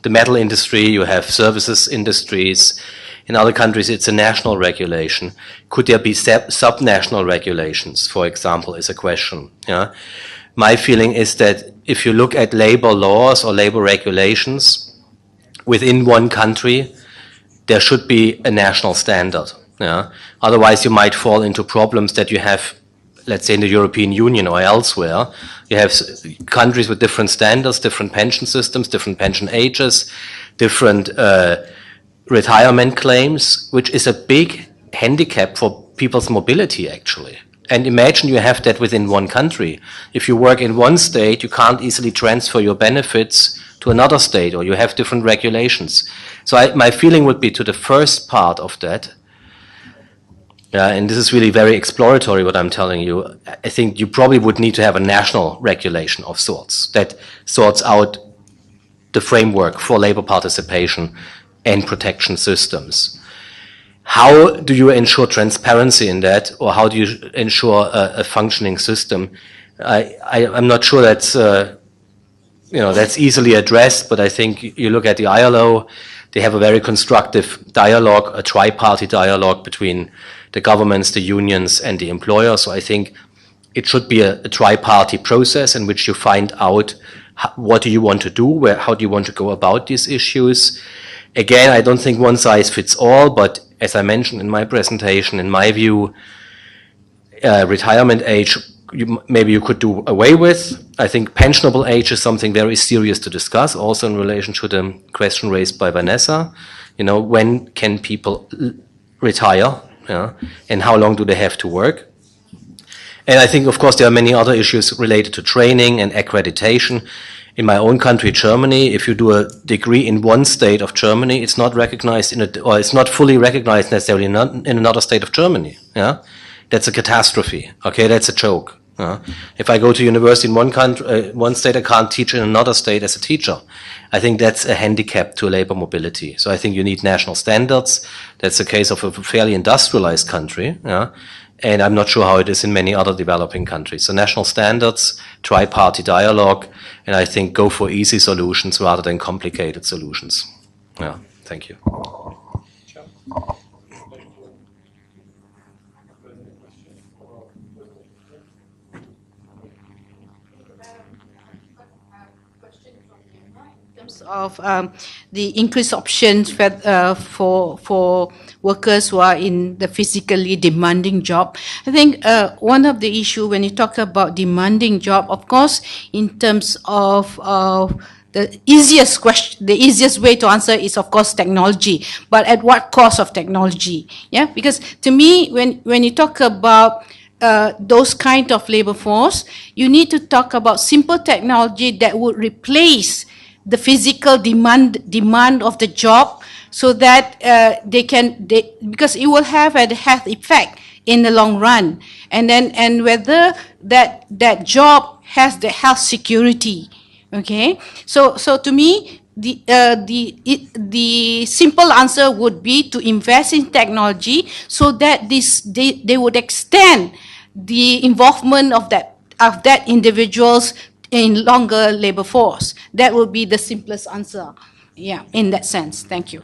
the metal industry, you have services industries. In other countries it's a national regulation. Could there be subnational regulations, for example, is a question. Yeah? My feeling is that if you look at labor laws or labor regulations within one country, there should be a national standard. Yeah? Otherwise, you might fall into problems that you have, let's say, in the European Union or elsewhere. You have countries with different standards, different pension systems, different pension ages, different retirement claims, which is a big handicap for people's mobility, actually. And imagine you have that within one country. If you work in one state, you can't easily transfer your benefits to another state, or you have different regulations. So my feeling would be to the first part of that, and this is really very exploratory what I'm telling you, I think you probably would need to have a national regulation of sorts that sorts out the framework for labor participation and protection systems. How do you ensure transparency in that, or how do you ensure a functioning system? I'm not sure that's that's easily addressed, but I think you look at the ILO, they have a very constructive dialogue, a tri-party dialogue between the governments, the unions, and the employer. So I think it should be a tri-party process in which you find out what do you want to do, how do you want to go about these issues. Again, I don't think one size fits all, but as I mentioned in my presentation, in my view, retirement age, maybe you could do away with. I think pensionable age is something very serious to discuss, also in relation to the question raised by Vanessa. You know, when can people retire, and how long do they have to work? And I think, of course, there are many other issues related to training and accreditation. In my own country, Germany, if you do a degree in one state of Germany, it's not recognized or it's not fully recognized necessarily in another state of Germany. Yeah, that's a catastrophe. Okay, that's a joke. If I go to university in one country, one state, I can't teach in another state as a teacher. I think that's a handicap to labor mobility. So I think you need national standards. That's the case of a fairly industrialized country. Yeah. And I'm not sure how it is in many other developing countries. So national standards, tri-party dialogue, and I think go for easy solutions rather than complicated solutions. Yeah, thank you. Of the increased options for workers who are in the physically demanding job. I think one of the issue when you talk about demanding job, of course, in terms of the easiest way to answer is of course technology, but at what cost of technology? Yeah, because to me, when you talk about those kind of labor force, you need to talk about simple technology that would replace the physical demand of the job, so that because it will have a health effect in the long run, and whether that job has the health security. Okay, so to me, the simple answer would be to invest in technology so that they would extend the involvement of that individuals in longer labor force. That would be the simplest answer. Yeah, in that sense. Thank you.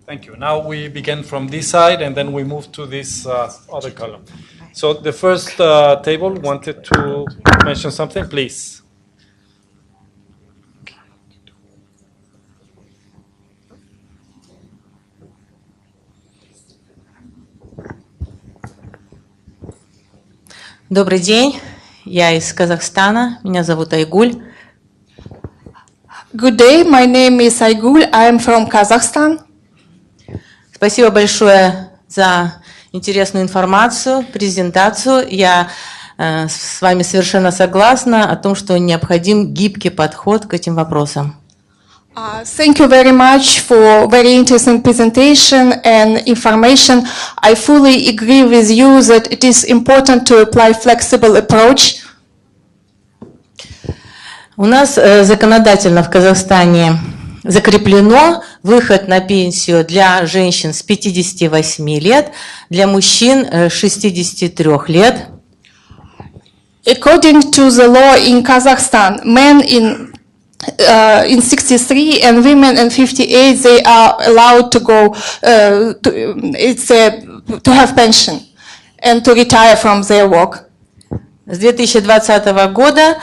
Thank you. Now we begin from this side and then we move to this other column. So the first table wanted to mention something, please. Добрый день, я из Казахстана, меня зовут Айгуль. Good day, my name is Aygul, I am from Kazakhstan. Спасибо большое за интересную информацию, презентацию. Я с вами совершенно согласна о том, что необходим гибкий подход к этим вопросам. Thank you very much for very interesting presentation and information. I fully agree with you that it is important to apply flexible approach. У нас законодательно в Казахстане закреплено выход на пенсию для женщин с 58 лет, для мужчин 63 лет. According to the law in Kazakhstan, men in 63 and women in 58, they are allowed to go to have pension and to retire from their work. С 2020 года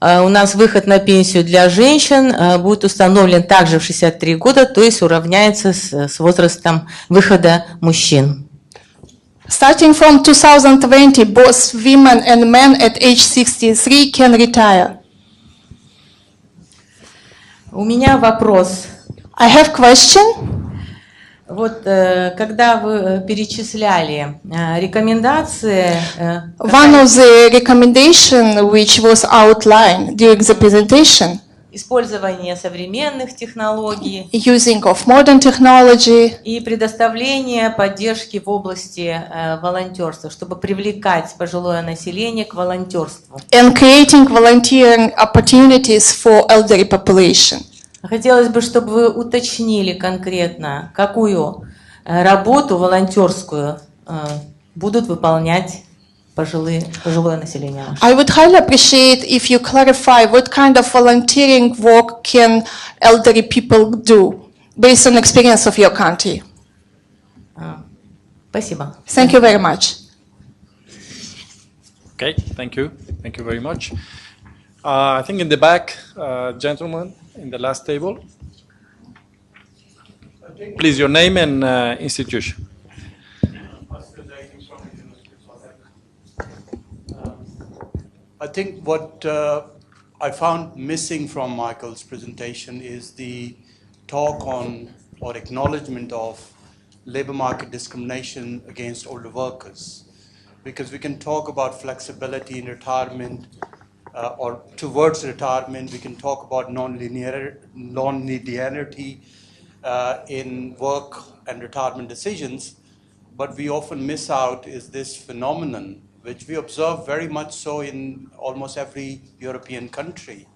у нас выход на пенсию для женщин будет установлен также в 63 года, то есть уравняется с возрастом выхода мужчин. Starting from 2020, both women and men at age 63 can retire. У меня вопрос. I have question. Вот когда вы перечисляли рекомендации, one of the recommendation which was outlined during the presentation, использование современных технологий, using of modern technology, и предоставление поддержки в области волонтерства, чтобы привлекать пожилое население к волонтерству. And creating volunteering opportunities for elderly population. Хотелось бы, чтобы вы уточнили конкретно, какую работу волонтерскую будут выполнять пожилое население. I would highly appreciate if you clarify what kind of volunteering work can elderly people do based on experience of your country. Спасибо. Thank you very much. Okay, thank you. Thank you very much. I think in the back, gentlemen, in the last table. Please, your name and institution. I think what I found missing from Michael's presentation is the talk on or acknowledgement of labor market discrimination against older workers. Because we can talk about flexibility in retirement or towards retirement, we can talk about non-linearity in work and retirement decisions, but we often miss out is this phenomenon which we observe very much so in almost every European country,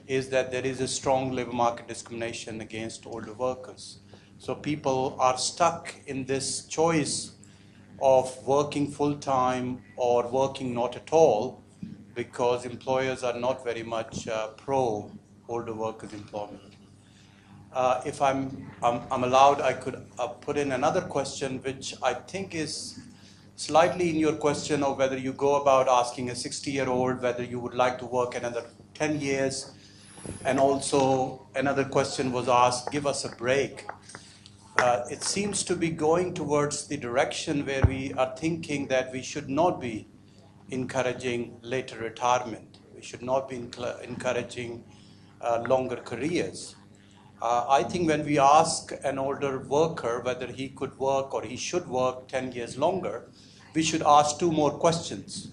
is that there is a strong labor market discrimination against older workers. So people are stuck in this choice of working full-time or working not at all because employers are not very much pro older workers' employment. If I'm allowed, I could put in another question, which I think is slightly in your question of whether you go about asking a 60-year-old whether you would like to work another 10 years. And also another question was asked, give us a break. It seems to be going towards the direction where we are thinking that we should not be encouraging later retirement. We should not be encouraging longer careers. I think when we ask an older worker whether he could work or he should work 10 years longer, we should ask two more questions.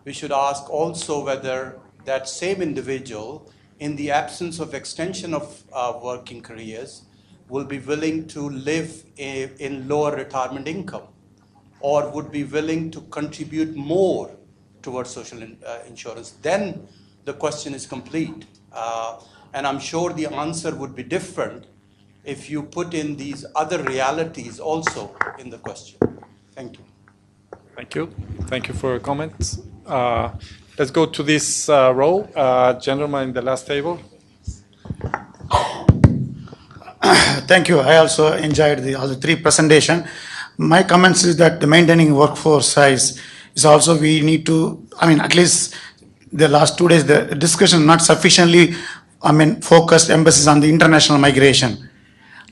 We should ask also whether that same individual, in the absence of extension of working careers, will be willing to live in lower retirement income or would be willing to contribute more towards social insurance. Then the question is complete. And I'm sure the answer would be different if you put in these other realities also in the question. Thank you. Thank you. Thank you for your comments. Let's go to this row. Gentleman in the last table. Thank you. I also enjoyed all the three presentations. My comments is that the maintaining workforce size is also we need to, at least the last 2 days, the discussion not sufficiently, focused emphasis on the international migration.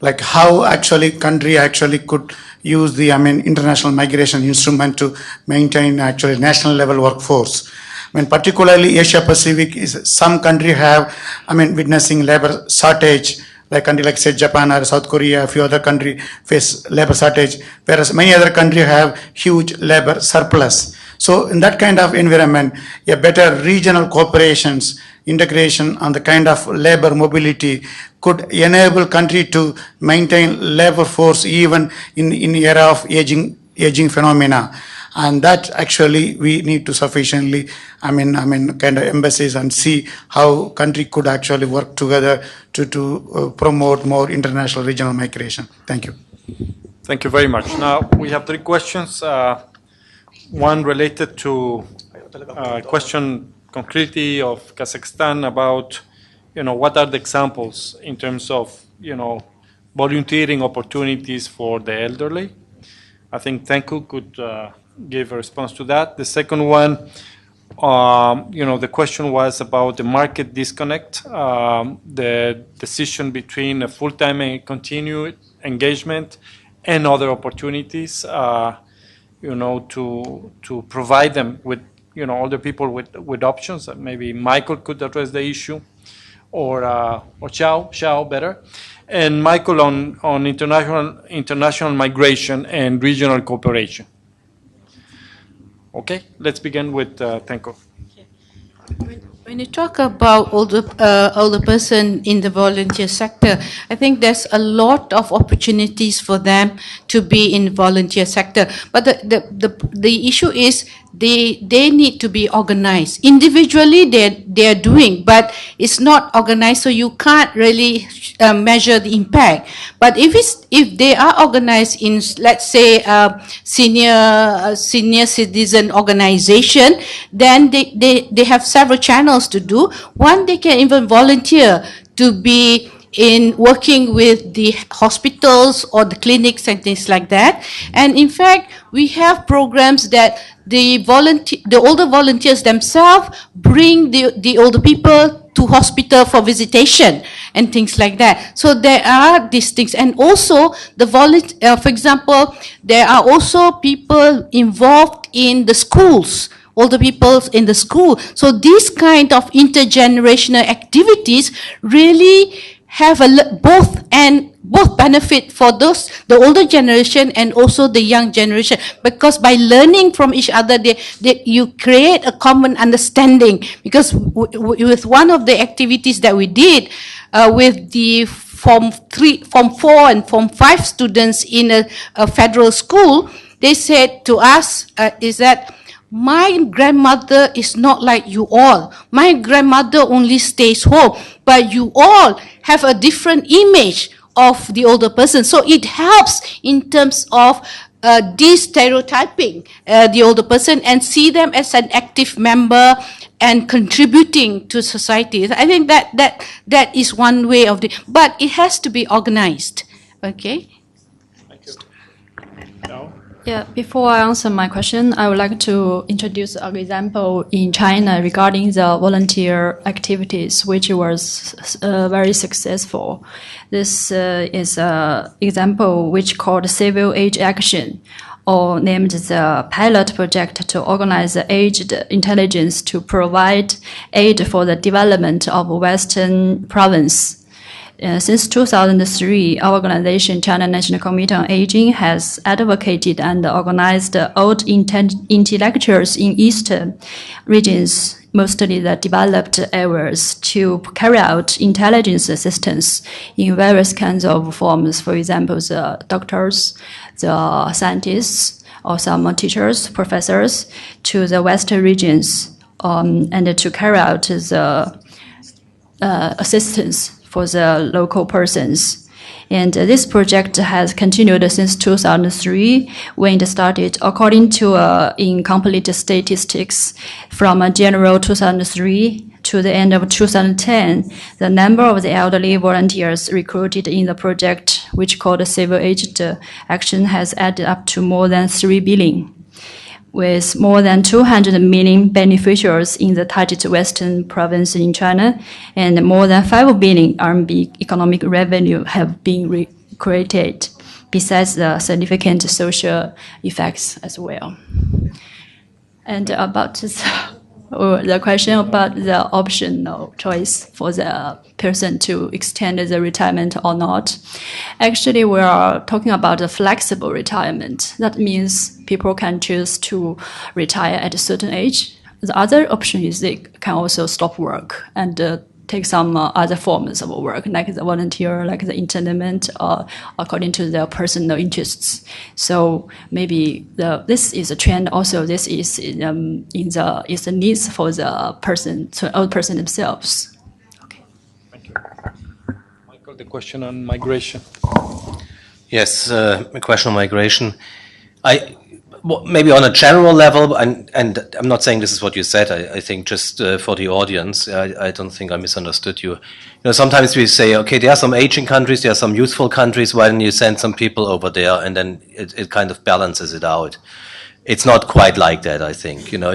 Like how actually country actually could use the, international migration instrument to maintain actually national level workforce. Particularly Asia Pacific is some country have, witnessing labor shortage, like country like say Japan or South Korea, a few other countries face labor shortage, whereas many other countries have huge labor surplus. So in that kind of environment, a better regional cooperations, integration on the kind of labor mobility could enable country to maintain labor force even in era of aging phenomena. And that actually we need to sufficiently, kind of emphasize and see how country could actually work together to promote more international regional migration. Thank you. Thank you very much. Now we have three questions. One related to question concretely of Kazakhstan about, what are the examples in terms of, volunteering opportunities for the elderly. I think Tanku could give a response to that. The second one, the question was about the market disconnect, the decision between a full-time and continued engagement and other opportunities, to provide them with, older people with options. Maybe Michael could address the issue, or Xiao better. And Michael on international migration and regional cooperation. Okay, let's begin with Tanku. When you talk about older person in the volunteer sector, I think there's a lot of opportunities for them to be in volunteer sector. But the issue is they need to be organized. Individually, they're doing, but it's not organized, so you can't really measure the impact. But if they are organized in, let's say, senior citizen organization, then they have several channels to do. One, they can even volunteer to be in working with the hospitals or the clinics and things like that. And in fact, we have programs that the older volunteers themselves bring the older people to hospital for visitation and things like that. So there are these things. And also, for example, there are also people involved in the schools, older people in the school. So these kind of intergenerational activities really have both benefit for the older generation and also the young generation, because by learning from each other, you create a common understanding. Because with one of the activities that we did with the Form 4 and Form 5 students in a federal school, they said to us is that my grandmother is not like you all. My grandmother only stays home, but you all have a different image of the older person. So it helps in terms of de-stereotyping the older person and see them as an active member and contributing to society. I think that is one way of but it has to be organized. Okay. Thank you. No? Yeah, before I answer my question, I would like to introduce an example in China regarding the volunteer activities, which was very successful. This is an example which called Civil Age Action, or named the pilot project to organize aged intelligence to provide aid for the development of Western province. Since 2003, our organization, China National Committee on Aging, has advocated and organized old intellectuals in Eastern regions, mostly the developed areas, to carry out intelligence assistance in various kinds of forms. For example, the doctors, the scientists, or some teachers, professors, to the Western regions, and to carry out the assistance for the local persons. And this project has continued since 2003, when it started. According to incomplete statistics, from January 2003 to the end of 2010, the number of the elderly volunteers recruited in the project, which called Civil Aged Action, has added up to more than 3 billion. With more than 200 million beneficiaries in the targeted Western province in China, and more than 5 billion RMB economic revenue have been created, besides the significant social effects as well. And about the question about the optional choice for the person to extend the retirement or not. Actually, we are talking about a flexible retirement. That means people can choose to retire at a certain age. The other option is they can also stop work and take some other forms of work, like the volunteer, like the internment, according to their personal interests. So maybe this is a trend. Also, this is is the needs for the person, the old person themselves. Okay. Thank you, Michael. The question on migration. Yes, a question on migration. Maybe on a general level, and I'm not saying this is what you said. I think just for the audience, I don't think I misunderstood you. You know, sometimes we say, okay, there are some aging countries, there are some youthful countries. Why don't you send some people over there, and then it kind of balances it out? It's not quite like that. I think, you know,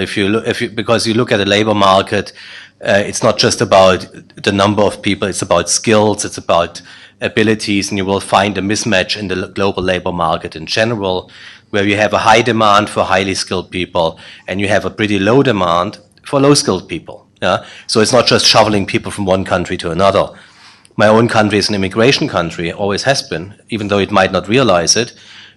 because you look at the labor market, it's not just about the number of people. It's about skills. It's about abilities, and you will find a mismatch in the global labor market in general, where you have a high demand for highly skilled people and you have a pretty low demand for low skilled people. Yeah? So it's not just shoveling people from one country to another. My own country is an immigration country, always has been, even though it might not realize it.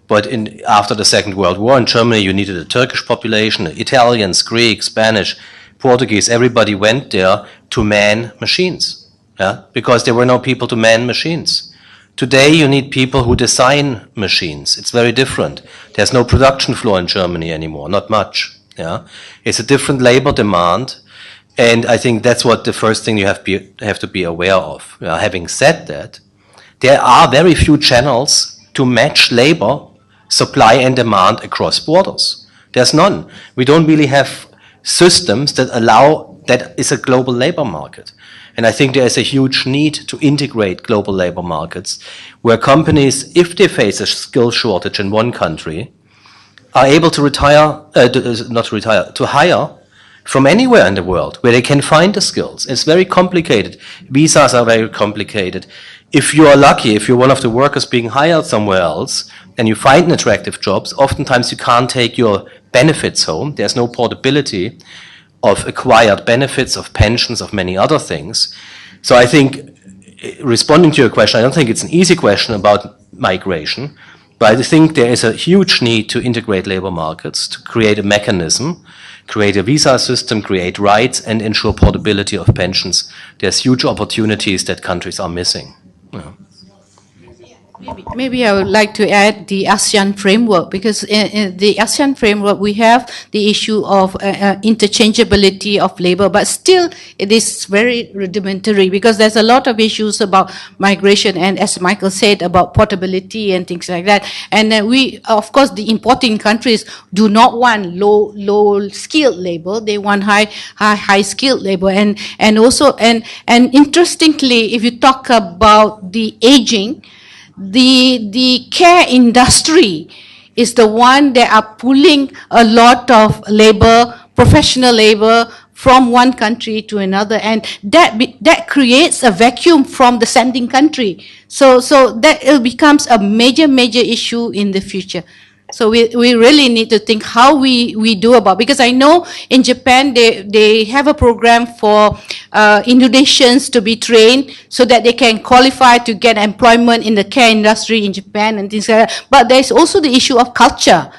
But after the Second World War in Germany, you needed a Turkish population, Italians, Greeks, Spanish, Portuguese. Everybody went there to man machines, because there were no people to man machines. Today, you need people who design machines. It's very different. There's no production floor in Germany anymore, not much. Yeah, it's a different labor demand, and I think that's what the first thing you have to be aware of. Having said that, there are very few channels to match labor supply and demand across borders. There's none. We don't really have systems that allow that is a global labor market. And I think there is a huge need to integrate global labor markets where companies, if they face a skill shortage in one country, are able to hire from anywhere in the world where they can find the skills. It's very complicated. Visas are very complicated. If you are lucky, if you're one of the workers being hired somewhere else and you find an attractive job, oftentimes you can't take your benefits home. There's no portability of acquired benefits, of pensions, of many other things. So I think, responding to your question, I don't think it's an easy question about migration, but I think there is a huge need to integrate labor markets, to create a mechanism, create a visa system, create rights, and ensure portability of pensions. There's huge opportunities that countries are missing. Yeah. Maybe I would like to add the ASEAN framework, because in the ASEAN framework we have the issue of interchangeability of labor, but still it is very rudimentary because there's a lot of issues about migration and, as Michael said, about portability and things like that. And we, of course, the importing countries do not want low skilled labor; they want high skilled labor. And interestingly, if you talk about the aging, the care industry is the one that are pulling a lot of labor, professional labor, from one country to another, and that creates a vacuum from the sending country. So that it becomes a major issue in the future. So we really need to think how we do about, because I know in Japan they have a program for Indonesians to be trained so that they can qualify to get employment in the care industry in Japan and things like that. But there's also the issue of culture.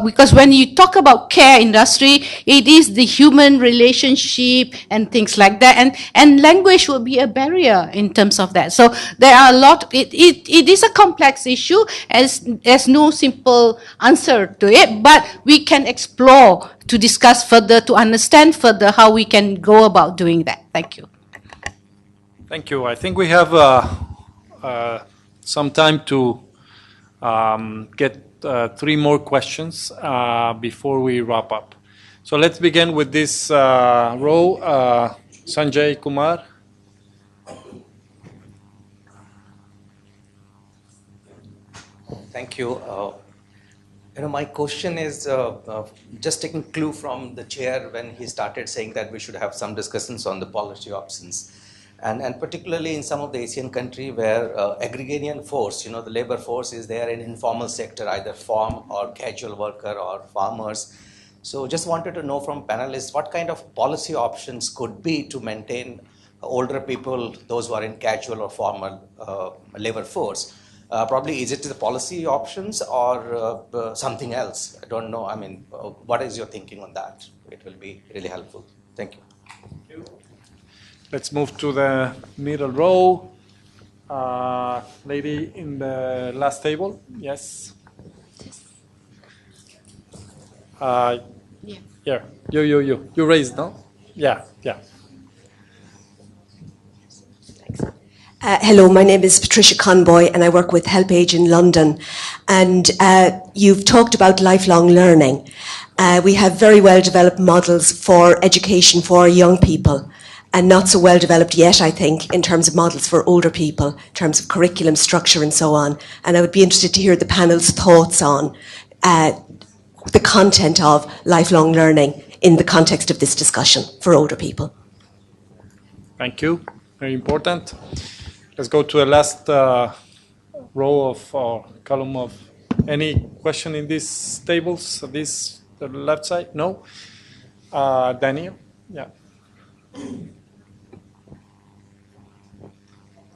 Because when you talk about care industry, it is the human relationship and things like that, and language will be a barrier in terms of that. So there are a lot. It is a complex issue, as there's no simple answer to it. But we can explore to discuss further, to understand further how we can go about doing that. Thank you. Thank you. I think we have some time to get 3 more questions before we wrap up. So let's begin with this row. Sanjay Kumar. Thank you. My question is just taking clue from the chair when he started saying that we should have some discussions on the policy options. And particularly in some of the Asian countries where agrarian force, the labor force is there in informal sector, either farm or casual worker or farmers. So just wanted to know from panelists what kind of policy options could be to maintain older people, those who are in casual or formal labor force. Probably is it the policy options or something else? I don't know. I mean, what is your thinking on that? It will be really helpful. Thank you. Thank you. Let's move to the middle row. Lady in the last table. Yes. Yeah. You raised, no? Yeah. Hello, my name is Patricia Conboy and I work with HelpAge in London. And you've talked about lifelong learning. We have very well developed models for education for young people, and not so well developed yet, I think, in terms of models for older people, in terms of curriculum structure and so on. And I would be interested to hear the panel's thoughts on the content of lifelong learning in the context of this discussion for older people. Thank you. Very important. Let's go to the last row of or column of any question in these tables, this the left side? No? Daniel? Yeah.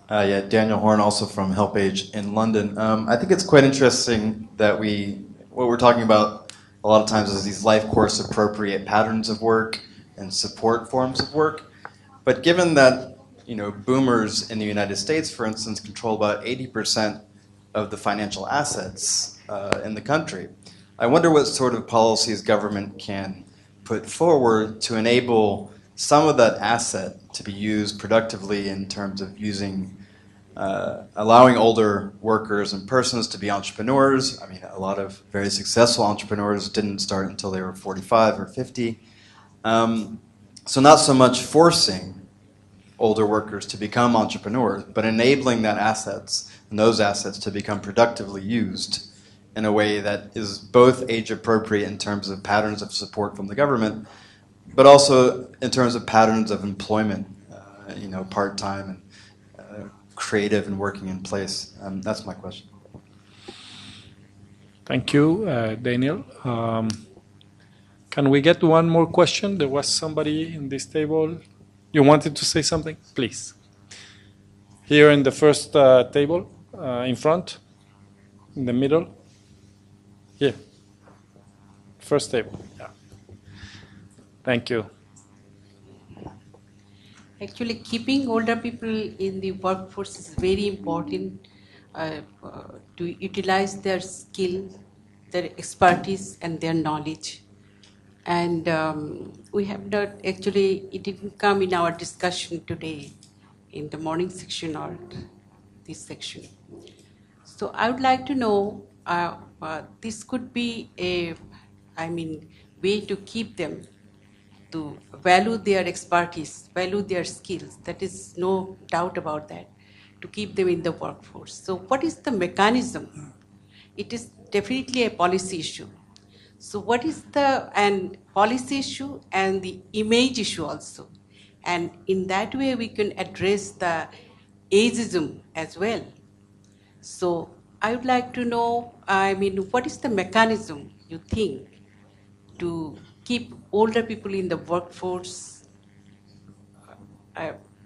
Daniel Horn, also from HelpAge in London. I think it's quite interesting that what we're talking about a lot of times is these life course appropriate patterns of work and support forms of work. But given that, boomers in the United States, for instance, control about 80% of the financial assets in the country, I wonder what sort of policies government can put forward to enable some of that asset to be used productively in terms of allowing older workers and persons to be entrepreneurs. I mean, a lot of very successful entrepreneurs didn't start until they were 45 or 50. So not so much forcing older workers to become entrepreneurs, but enabling those assets to become productively used in a way that is both age appropriate in terms of patterns of support from the government, but also in terms of patterns of employment, part-time and creative and working in place. That's my question. Thank you, Daniel. Can we get one more question? There was somebody in this table. You wanted to say something? Please. Here in the first table, in front, in the middle. Here. First table. Yeah. Thank you. Actually, keeping older people in the workforce is very important to utilize their skill, their expertise, and their knowledge. And we have not, actually, it didn't come in our discussion today in the morning section or this section. So I would like to know, this could be a, way to keep them to value their expertise, value their skills. That is no doubt about that, to keep them in the workforce. So what is the mechanism? It is definitely a policy issue. So what is the policy issue and the image issue also? And in that way we can address the ageism as well. So I would like to know, what is the mechanism you think to keep older people in the workforce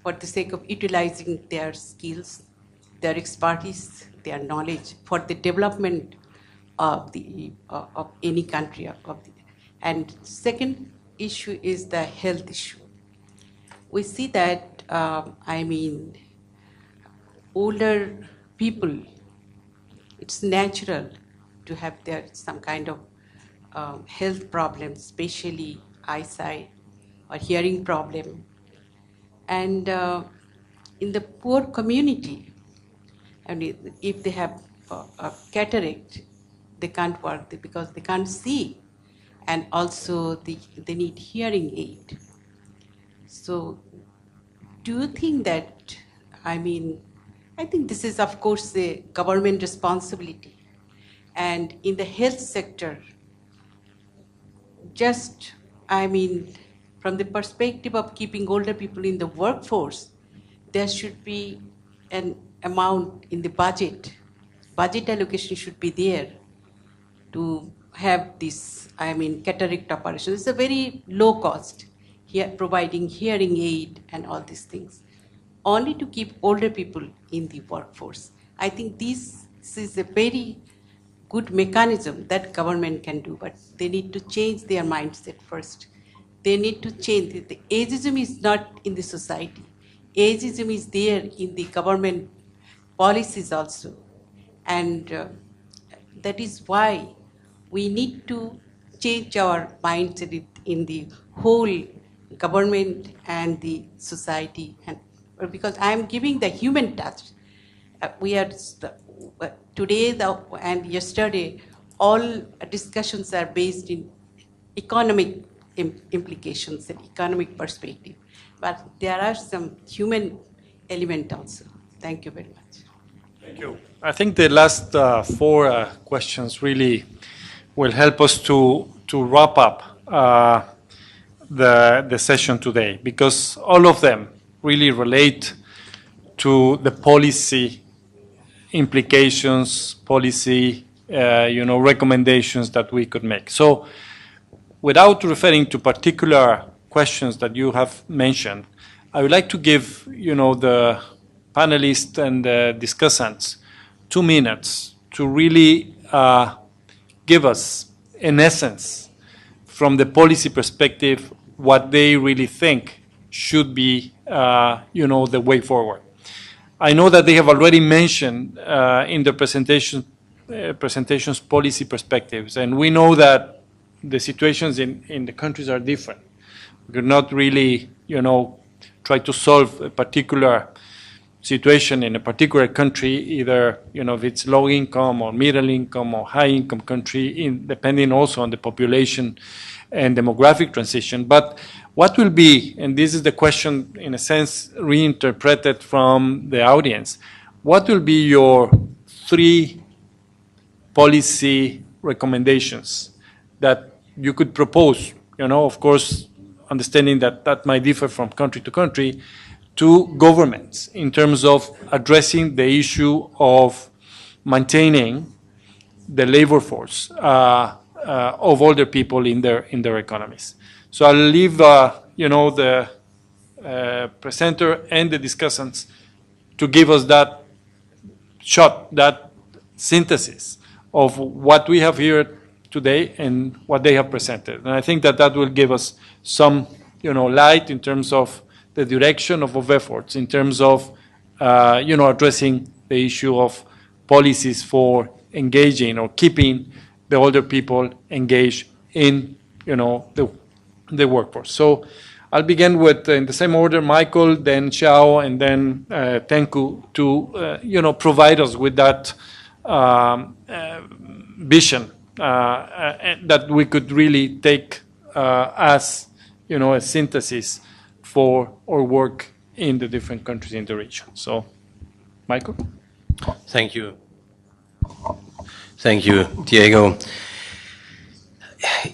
for the sake of utilizing their skills, their expertise, their knowledge for the development of any country. And second issue is the health issue. We see that, older people, it's natural to have some kind of health problems, especially eyesight or hearing problem. And in the poor community, if they have a cataract, they can't work because they can't see, and also they need hearing aid. So do you think that, I think this is of course a government responsibility, and in the health sector, just, from the perspective of keeping older people in the workforce, there should be an amount in the budget allocation should be there to have this, cataract operation. It's a very low cost, here providing hearing aid and all these things, only to keep older people in the workforce. I think this is a very good mechanism that government can do, but they need to change their mindset first. They need to change. The ageism is not in the society. Ageism is there in the government policies also. And that is why we need to change our mindset in the whole government and the society. And because I am giving the human touch. We are today and yesterday, all discussions are based in economic implications and economic perspective. But there are some human element also. Thank you very much. Thank you. I think the last four questions really will help us to wrap up the session today, because all of them really relate to the policy implications, policy, recommendations that we could make. So, without referring to particular questions that you have mentioned, I would like to give, the panelists and the discussants 2 minutes to really give us, in essence, from the policy perspective, what they really think should be, the way forward. I know that they have already mentioned in the presentations policy perspectives, and we know that the situations in the countries are different. We could not really, try to solve a particular situation in a particular country, either, if it's low income or middle income or high income country, depending also on the population and demographic transition. But what will be, and this is the question in a sense reinterpreted from the audience, what will be your 3 policy recommendations that you could propose? Of course, understanding that that might differ from country to country, to governments in terms of addressing the issue of maintaining the labor force of older people in their economies. So I'll leave the presenter and the discussants to give us that shot, that synthesis of what we have here today and what they have presented. And I think that that will give us some light in terms of the direction of efforts, in terms of addressing the issue of policies for engaging or keeping the older people engaged in the workforce. So I'll begin with, in the same order, Michael, then Xiao, and then Tanku to provide us with that vision that we could really take as a synthesis for our work in the different countries in the region. So, Michael. Thank you. Thank you, Diego.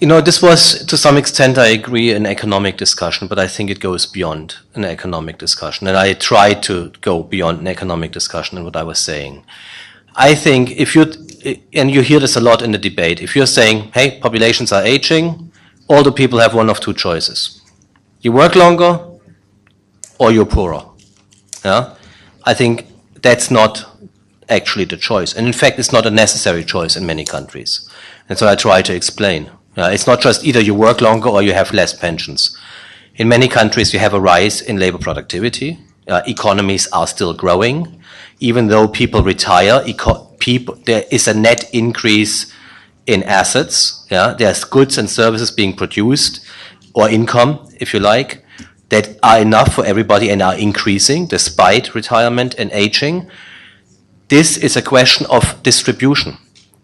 This was, to some extent, I agree, an economic discussion, but I think it goes beyond an economic discussion. And I tried to go beyond an economic discussion in what I was saying. I think and you hear this a lot in the debate, if you're saying, hey, populations are aging, older people have one of two choices. You work longer or you're poorer. Yeah? I think that's not actually the choice. And in fact, it's not a necessary choice in many countries. And so I try to explain. It's not just either you work longer or you have less pensions. In many countries, you have a rise in labor productivity. Economies are still growing. Even though people retire, there is a net increase in assets. Yeah? There's goods and services being produced, or income, if you like, that are enough for everybody and are increasing despite retirement and aging. This is a question of distribution.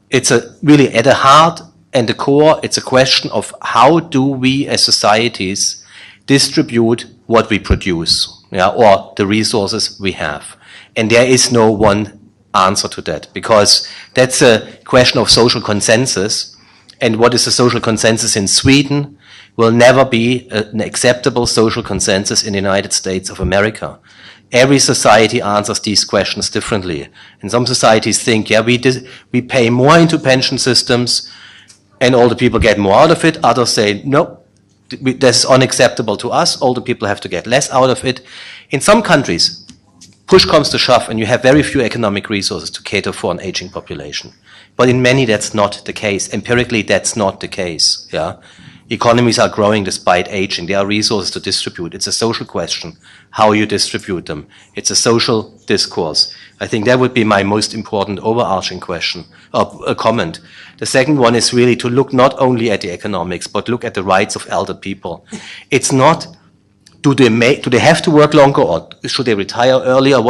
It's really at the heart and the core, it's a question of how do we as societies distribute what we produce, or the resources we have. And there is no one answer to that, because that's a question of social consensus. And what is a social consensus in Sweden will never be an acceptable social consensus in the United States of America. Every society answers these questions differently. And some societies think, we pay more into pension systems and older people get more out of it. Others say, no, this is unacceptable to us. Older people have to get less out of it. In some countries, push comes to shove and you have very few economic resources to cater for an aging population. But in many, that's not the case. Empirically, that's not the case. Yeah? Economies are growing despite aging. There are resources to distribute. It's a social question, how you distribute them. It's a social discourse. I think that would be my most important overarching question, or comment. The second one is really to look not only at the economics, but look at the rights of elder people. It's not, do they have to work longer, or should they retire earlier?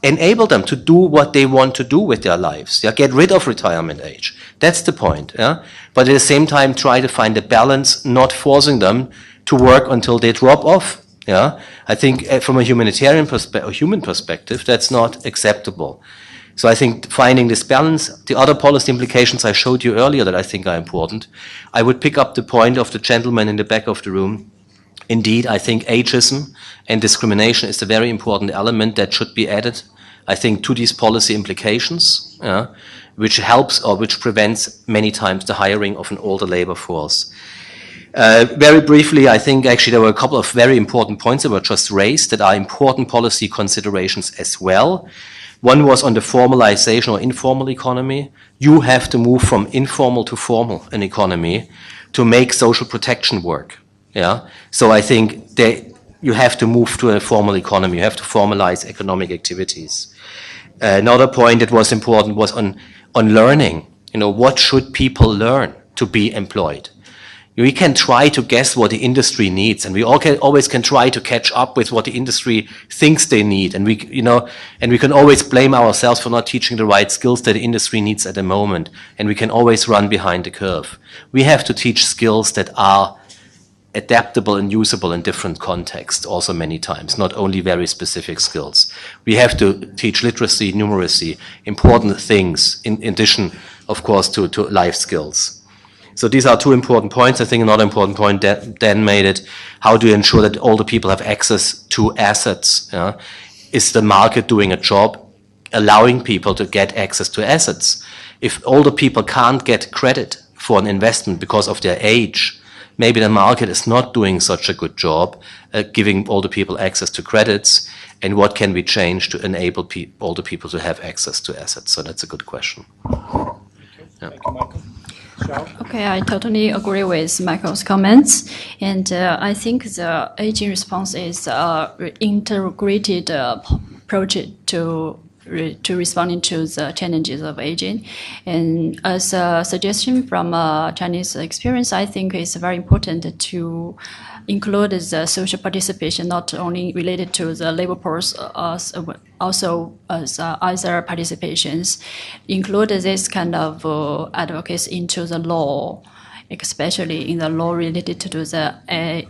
Enable them to do what they want to do with their lives. Yeah? Get rid of retirement age. That's the point. Yeah? But at the same time, try to find a balance, not forcing them to work until they drop off. Yeah? I think from a humanitarian human perspective, that's not acceptable. So I think finding this balance, the other policy implications I showed you earlier that I think are important. I would pick up the point of the gentleman in the back of the room. Indeed, I think ageism and discrimination is a very important element that should be added, I think, to these policy implications, which helps or which prevents many times the hiring of an older labor force. Very briefly, I think actually there were a couple of very important points that were just raised that are important policy considerations as well. One was on the formalization or informal economy. You have to move from informal to formal an economy to make social protection work. Yeah. So I think you have to move to a formal economy. You have to formalize economic activities. Another point that was important was on learning. What should people learn to be employed? We can try to guess what the industry needs, and we always can try to catch up with what the industry thinks they need, and we can always blame ourselves for not teaching the right skills that the industry needs at the moment, and we can always run behind the curve. We have to teach skills that are adaptable and usable in different contexts also many times, not only very specific skills. We have to teach literacy, numeracy, important things in addition, of course, to life skills. So these are two important points. I think another important point that Dan made it, how do you ensure that older people have access to assets? Yeah? Is the market doing a job allowing people to get access to assets? If older people can't get credit for an investment because of their age, maybe the market is not doing such a good job giving older people access to credits, and what can we change to enable older people to have access to assets? So that's a good question. Yeah. Thank you, Michael. Xiao? Okay, I totally agree with Michael's comments, and I think the aging response is an integrated approach to responding to the challenges of aging. And as a suggestion from Chinese experience, I think it's very important to include the social participation, not only related to the labor force, also as other participations. Include this kind of advocacy into the law, especially in the law related to the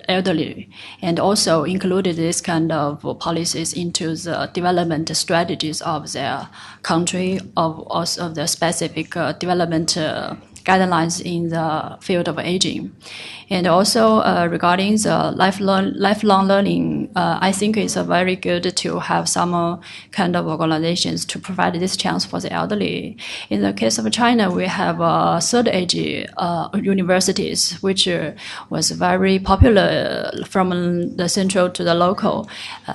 elderly, and also included this kind of policies into the development strategies of their country, of the specific development guidelines in the field of aging. And also regarding the lifelong learning, I think it's very good to have some kind of organizations to provide this chance for the elderly. In the case of China, we have third age universities, which was very popular from the central to the local.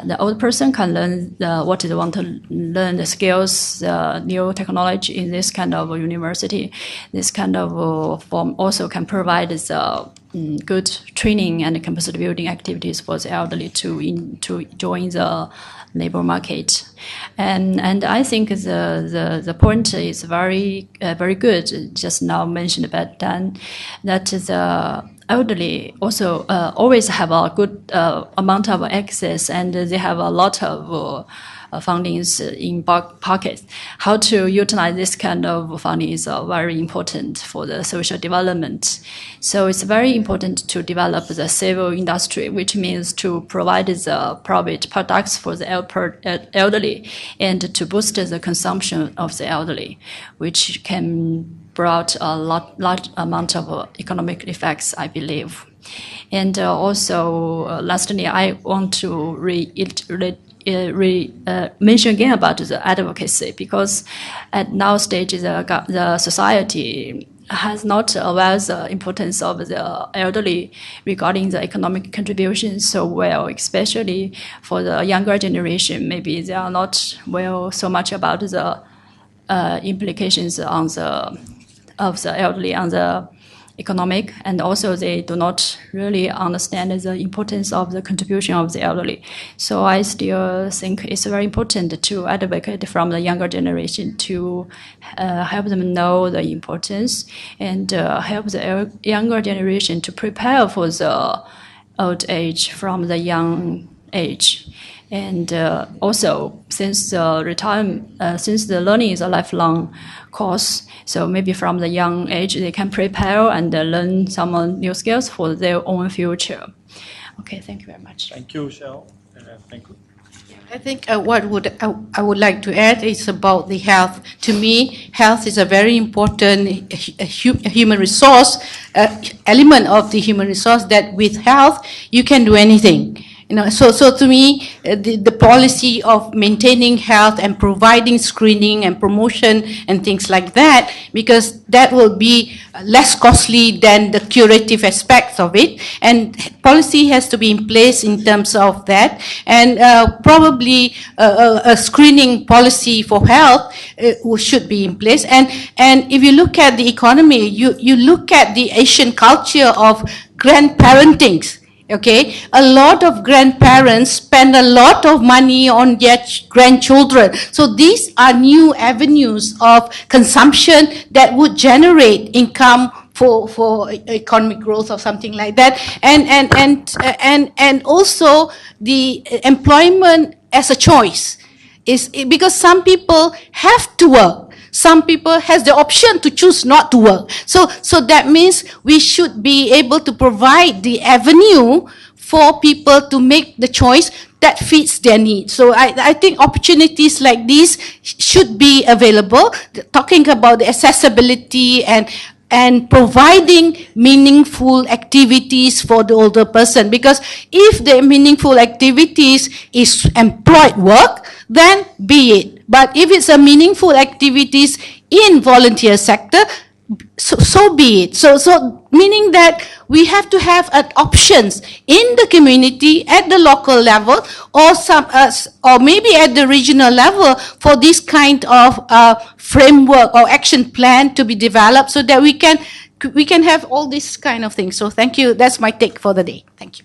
The old person can learn what they want to learn, the skills, the new technology in this kind of university. This kind of form also can provide the good training and capacity building activities for the elderly to join the labor market. And I think the point is very good, just now mentioned by Dan, that the elderly also always have a good amount of access, and they have a lot of fundings in pockets. How to utilize this kind of funding is very important for the social development. So it's very important to develop the civil industry, which means to provide the private products for the elderly and to boost the consumption of the elderly, which can brought a large amount of economic effects, I believe. And also, lastly, I want to mention again about the advocacy, because at now stage the society has not aware the importance of the elderly regarding the economic contribution so well, especially for the younger generation. Maybe they are not well so much about the implications on of the elderly on the economic, and also they do not really understand the importance of the contribution of the elderly. So I still think it's very important to advocate from the younger generation to help them know the importance and help the younger generation to prepare for the old age from the young age. And also, since the learning is a lifelong course, so maybe from the young age they can prepare and learn some new skills for their own future. Okay, thank you very much. Thank you, Xiao. Thank you. I think what I would like to add is about the health. To me, health is a very important human resource, element of the human resource, that with health you can do anything. You know, so to me, the policy of maintaining health and providing screening and promotion and things like that, because that will be less costly than the curative aspects of it, and policy has to be in place in terms of that, and probably a screening policy for health should be in place. And if you look at the economy, you look at the Asian culture of grandparenting. Okay, a lot of grandparents spend a lot of money on their grandchildren. So these are new avenues of consumption that would generate income for economic growth or something like that. And also the employment as a choice is because some people have to work. Some people has the option to choose not to work. So that means we should be able to provide the avenue for people to make the choice that fits their needs. So I think opportunities like these should be available. Talking about the accessibility and and providing meaningful activities for the older person. Because if the meaningful activities is employed work, then be it. But if it's a meaningful activities in volunteer sector, so be it. So meaning that we have to have options in the community at the local level, or or maybe at the regional level, for this kind of framework or action plan to be developed, so that we can have all these kind of things. So thank you. That's my take for the day. Thank you.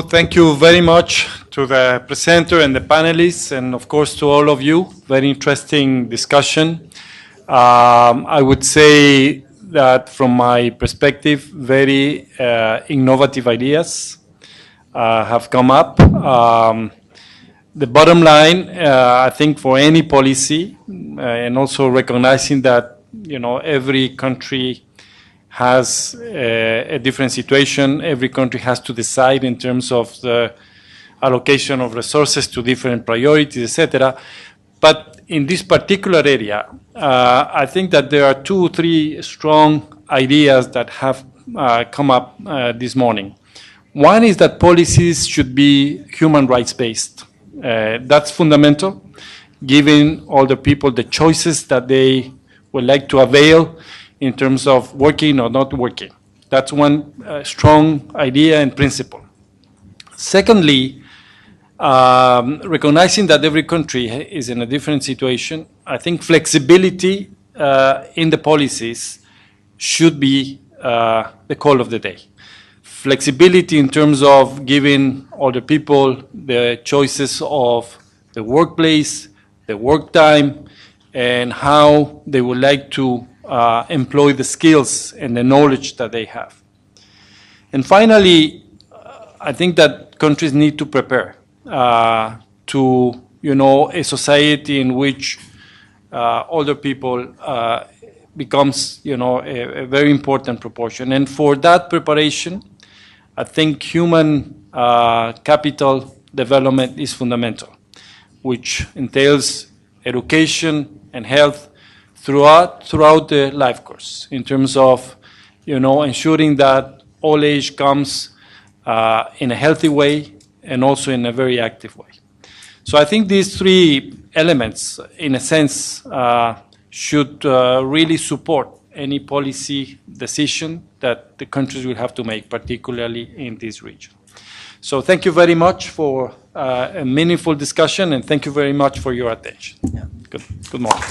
Thank you very much to the presenter and the panelists, and of course to all of you. Very interesting discussion. I would say that from my perspective, very innovative ideas have come up. The bottom line, I think, for any policy, and also recognizing that every country has a different situation. Every country has to decide in terms of the allocation of resources to different priorities, etc. But in this particular area, I think that there are 2 or 3 strong ideas that have come up this morning. One is that policies should be human rights based. That's fundamental, giving all the people the choices that they would like to avail in terms of working or not working. That's one strong idea and principle. Secondly, recognizing that every country is in a different situation, I think flexibility in the policies should be the call of the day. Flexibility in terms of giving all the people the choices of the workplace, the work time, and how they would like to employ the skills and the knowledge that they have. And finally, I think that countries need to prepare to, a society in which older people becomes, a very important proportion. And for that preparation, I think human capital development is fundamental, which entails education and health throughout the life course, in terms of, ensuring that old age comes in a healthy way and also in a very active way. So I think these 3 elements, in a sense, should really support any policy decision that the countries will have to make, particularly in this region. So thank you very much for a meaningful discussion, and thank you very much for your attention. Yeah. Good morning.